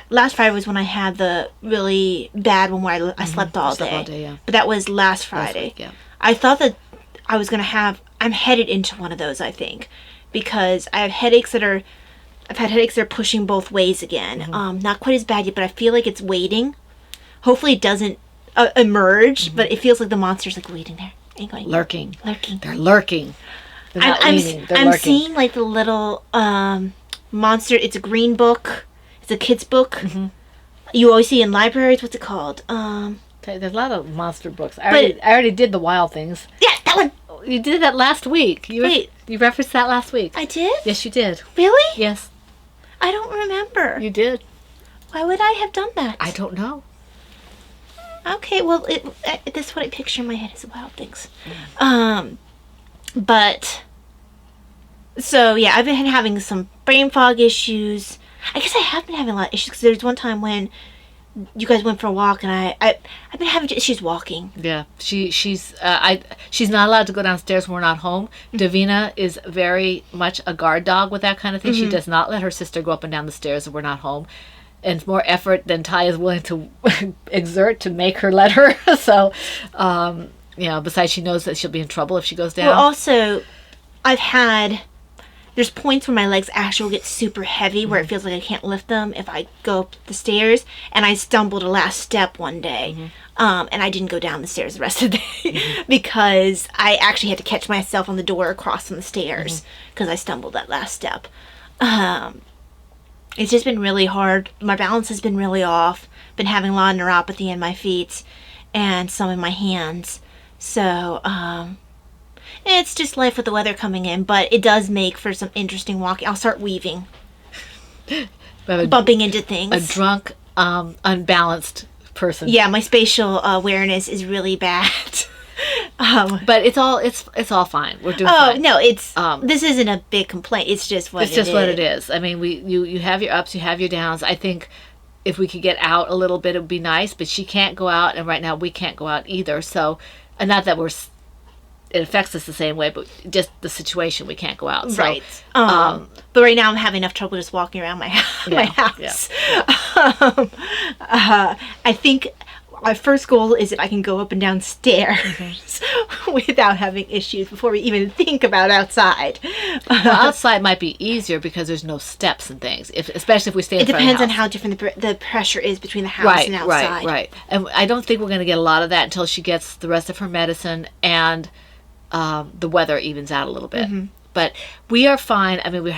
Last Friday was when I had the really bad one where I slept all day. Yeah. But that was last Friday. Week, yeah. I thought that I was I'm headed into one of those, I think, because I've had headaches that are pushing both ways again. Not quite as bad yet, but I feel like it's waiting. Hopefully it doesn't emerge, but it feels like the monster's like waiting there. And going, Lurking. They're lurking. They're not leaning. They're I'm lurking. seeing like the little monster. It's a green book. It's a kid's book. You always see in libraries. What's it called? There's a lot of monster books. I already did the Wild Things. Yeah, that one. You did that last week. You referenced that last week. I did? Yes, you did. Really? Yes, I don't remember. you did. Why would I have done that? I don't know. Okay, well, that's what I picture in my head as Wild Things. But, so, yeah, I've been having some brain fog issues. I guess I have been having a lot of issues, because there's one time when you guys went for a walk, and I've been having issues walking. Yeah, she's not allowed to go downstairs when we're not home. Davina is very much a guard dog with that kind of thing. She does not let her sister go up and down the stairs if we're not home. And it's more effort than Ty is willing to exert to make her let her. So, besides she knows that she'll be in trouble if she goes down. Well, also, there's points where my legs actually get super heavy, where it feels like I can't lift them if I go up the stairs. And I stumbled a last step one day, and I didn't go down the stairs the rest of the day because I actually had to catch myself on the door across from the stairs because I stumbled that last step. It's just been really hard. My balance has been really off. Been having a lot of neuropathy in my feet and some in my hands. So, it's just life with the weather coming in, but it does make for some interesting walking. I'll start weaving. Bumping into things. A drunk, unbalanced person. Yeah, my spatial awareness is really bad. But it's all fine. We're doing fine. Oh, no, it's this isn't a big complaint. It's just what it is. I mean, you have your ups, you have your downs. I think if we could get out a little bit, it would be nice, but she can't go out, and right now we can't go out either. So, and not that it affects us the same way, but just the situation, we can't go out. So, right. But right now I'm having enough trouble just walking around my house. Yeah. I think my first goal is if I can go up and down stairs without having issues before we even think about outside. Well, outside might be easier because there's no steps and things, especially if we stay in front of the house. It depends on how different the pressure is between the house and outside. Right. And I don't think we're going to get a lot of that until she gets the rest of her medicine and the weather evens out a little bit. But we are fine. I mean, we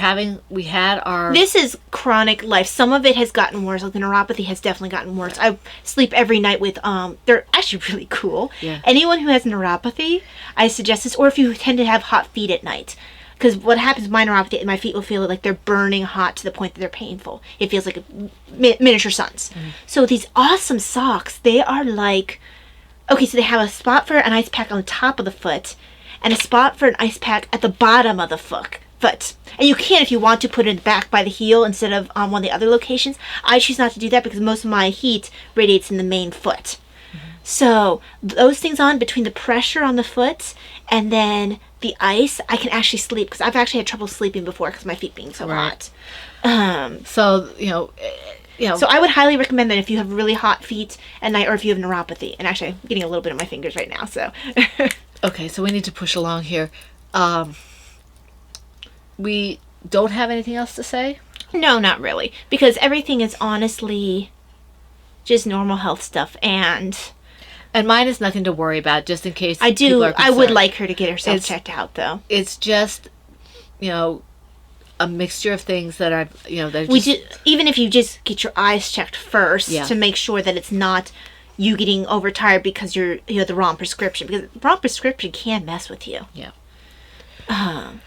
had our... This is chronic life. Some of it has gotten worse. Like the neuropathy has definitely gotten worse. I sleep every night with, they're actually really cool. Yeah. Anyone who has neuropathy, I suggest this. Or if you tend to have hot feet at night. Because what happens with my neuropathy, my feet will feel like they're burning hot to the point that they're painful. It feels like miniature suns. So these awesome socks, they are like... Okay, so they have a spot for an ice pack on the top of the foot, and a spot for an ice pack at the bottom of the foot. And you can, if you want to, put it back by the heel instead of on one of the other locations. I choose not to do that because most of my heat radiates in the main foot. So those things on between the pressure on the foot and then the ice, I can actually sleep because I've actually had trouble sleeping before because my feet being so hot. So, So I would highly recommend that if you have really hot feet at night or if you have neuropathy. And actually, I'm getting a little bit on my fingers right now, so... Okay, so we need to push along here. We don't have anything else to say? No, not really. Because everything is honestly just normal health stuff. And mine is nothing to worry about, just in case I people are concerned. I would like her to get herself checked out, though. It's just, a mixture of things that are, even if you just get your eyes checked first to make sure that it's not... you getting overtired because you have the wrong prescription. Because the wrong prescription can mess with you. Yeah.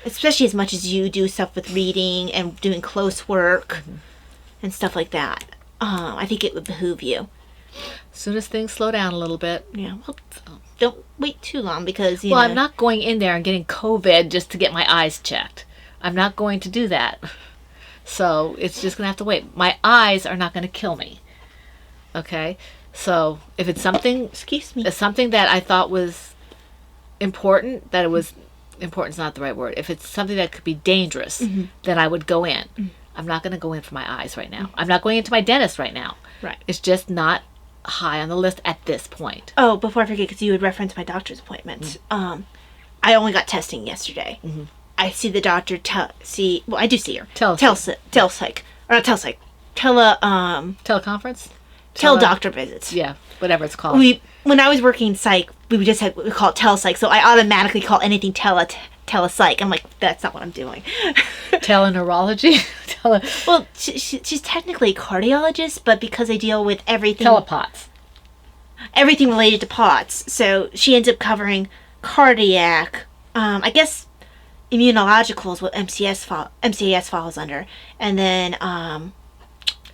Especially as much as you do stuff with reading and doing close work. and stuff like that. I think it would behoove you. As soon as things slow down a little bit. Yeah. Well, don't wait too long because, you Well, know. I'm not going in there and getting COVID just to get my eyes checked. I'm not going to do that. So it's just going to have to wait. My eyes are not going to kill me. Okay? So if it's something... Excuse me. It's something that I thought was important, that it was... Important's not the right word. If it's something that could be dangerous, then I would go in. I'm not going to go in for my eyes right now. I'm not going into my dentist right now. Right. It's just not high on the list at this point. Oh, before I forget, because you would reference my doctor's appointment. I only got testing yesterday. I see the doctor. Well, I do see her. Telepsych, or not telepsych. Teleconference. Tele-doctor visits. Yeah, whatever it's called. When I was working psych, we call it telepsych. So I automatically call anything telepsych. I'm like, that's not what I'm doing. Teleneurology. Well, she's technically a cardiologist, but because I deal with everything. Telepots. Everything related to POTS. So she ends up covering cardiac, I guess immunological is what MCAS falls under. And then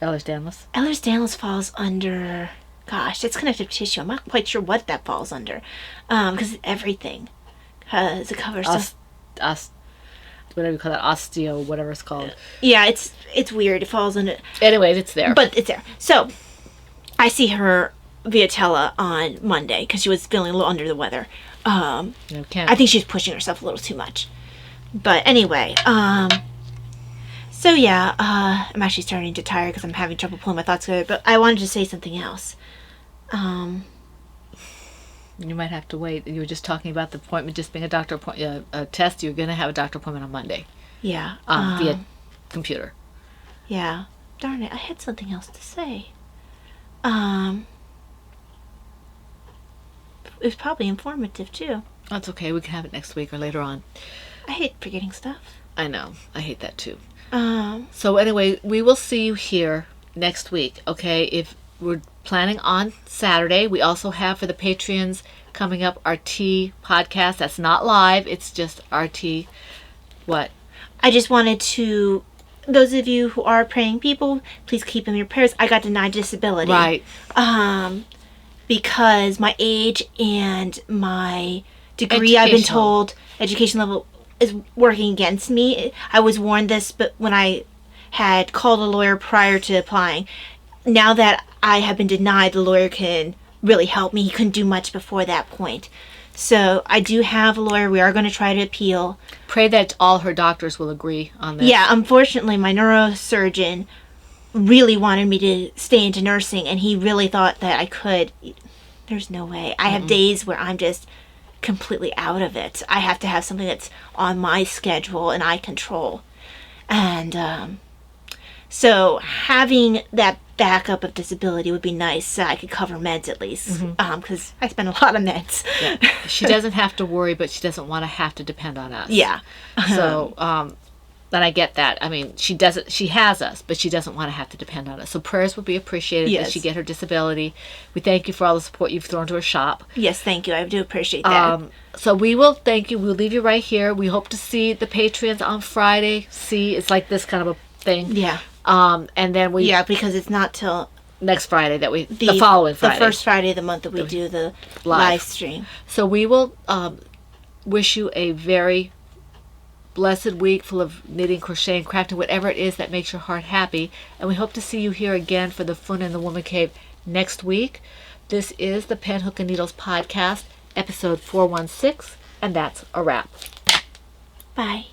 Ehlers-Danlos. Ehlers-Danlos falls under, gosh, it's connective tissue. I'm not quite sure what that falls under. Because it's everything. Because it covers whatever you call that, osteo, whatever it's called. Yeah, it's weird. It falls under. Anyways, it's there. But it's there. So I see her via tele on Monday because she was feeling a little under the weather. Okay. I think she was pushing herself a little too much. But anyway, so yeah, I'm actually starting to tire because I'm having trouble pulling my thoughts together. But I wanted to say something else. You might have to wait. You were just talking about the appointment just being a doctor appointment, a test. You're going to have a doctor appointment on Monday. Yeah. Via computer. Yeah. Darn it, I had something else to say. It was probably informative too. That's okay. We can have it next week or later on. I hate forgetting stuff. I know. I hate that too. Um, So anyway, we will see you here next week, okay? If we're planning on Saturday, we also have for the Patreons coming up our tea podcast. That's not live. It's just our tea. What? I just wanted to, those of you who are praying people, please keep in your prayers. I got denied disability. Right. Because my age and my degree, I've been told, education level is working against me. I was warned this, but when I had called a lawyer prior to applying, now that I have been denied, the lawyer can really help me. He couldn't do much before that point. So I do have a lawyer. We are going to try to appeal. Pray that all her doctors will agree on this. Yeah, unfortunately, my neurosurgeon really wanted me to stay into nursing, and he really thought that I could. There's no way. I have days where I'm just completely out of it. I have to have something that's on my schedule and I control. And so having that backup of disability would be nice so I could cover meds at least. Because I spend a lot of meds. Yeah. She doesn't have to worry, but she doesn't want to have to depend on us. Yeah. So, and I get that. I mean, she has us, but she doesn't want to have to depend on us. So prayers would be appreciated that she get her disability. We thank you for all the support you've thrown to her shop. Yes, thank you. I do appreciate that. So we will thank you. We'll leave you right here. We hope to see the Patreons on Friday. It's like this kind of a thing. Yeah. And then because it's not till next Friday that the following Friday. The first Friday of the month that we do the live stream. So we will wish you a very blessed week full of knitting, crocheting, crafting, whatever it is that makes your heart happy. And we hope to see you here again for the Fun in the Woman Cave next week. This is the Pen, Hook, and Needles podcast, episode 416, and that's a wrap. Bye.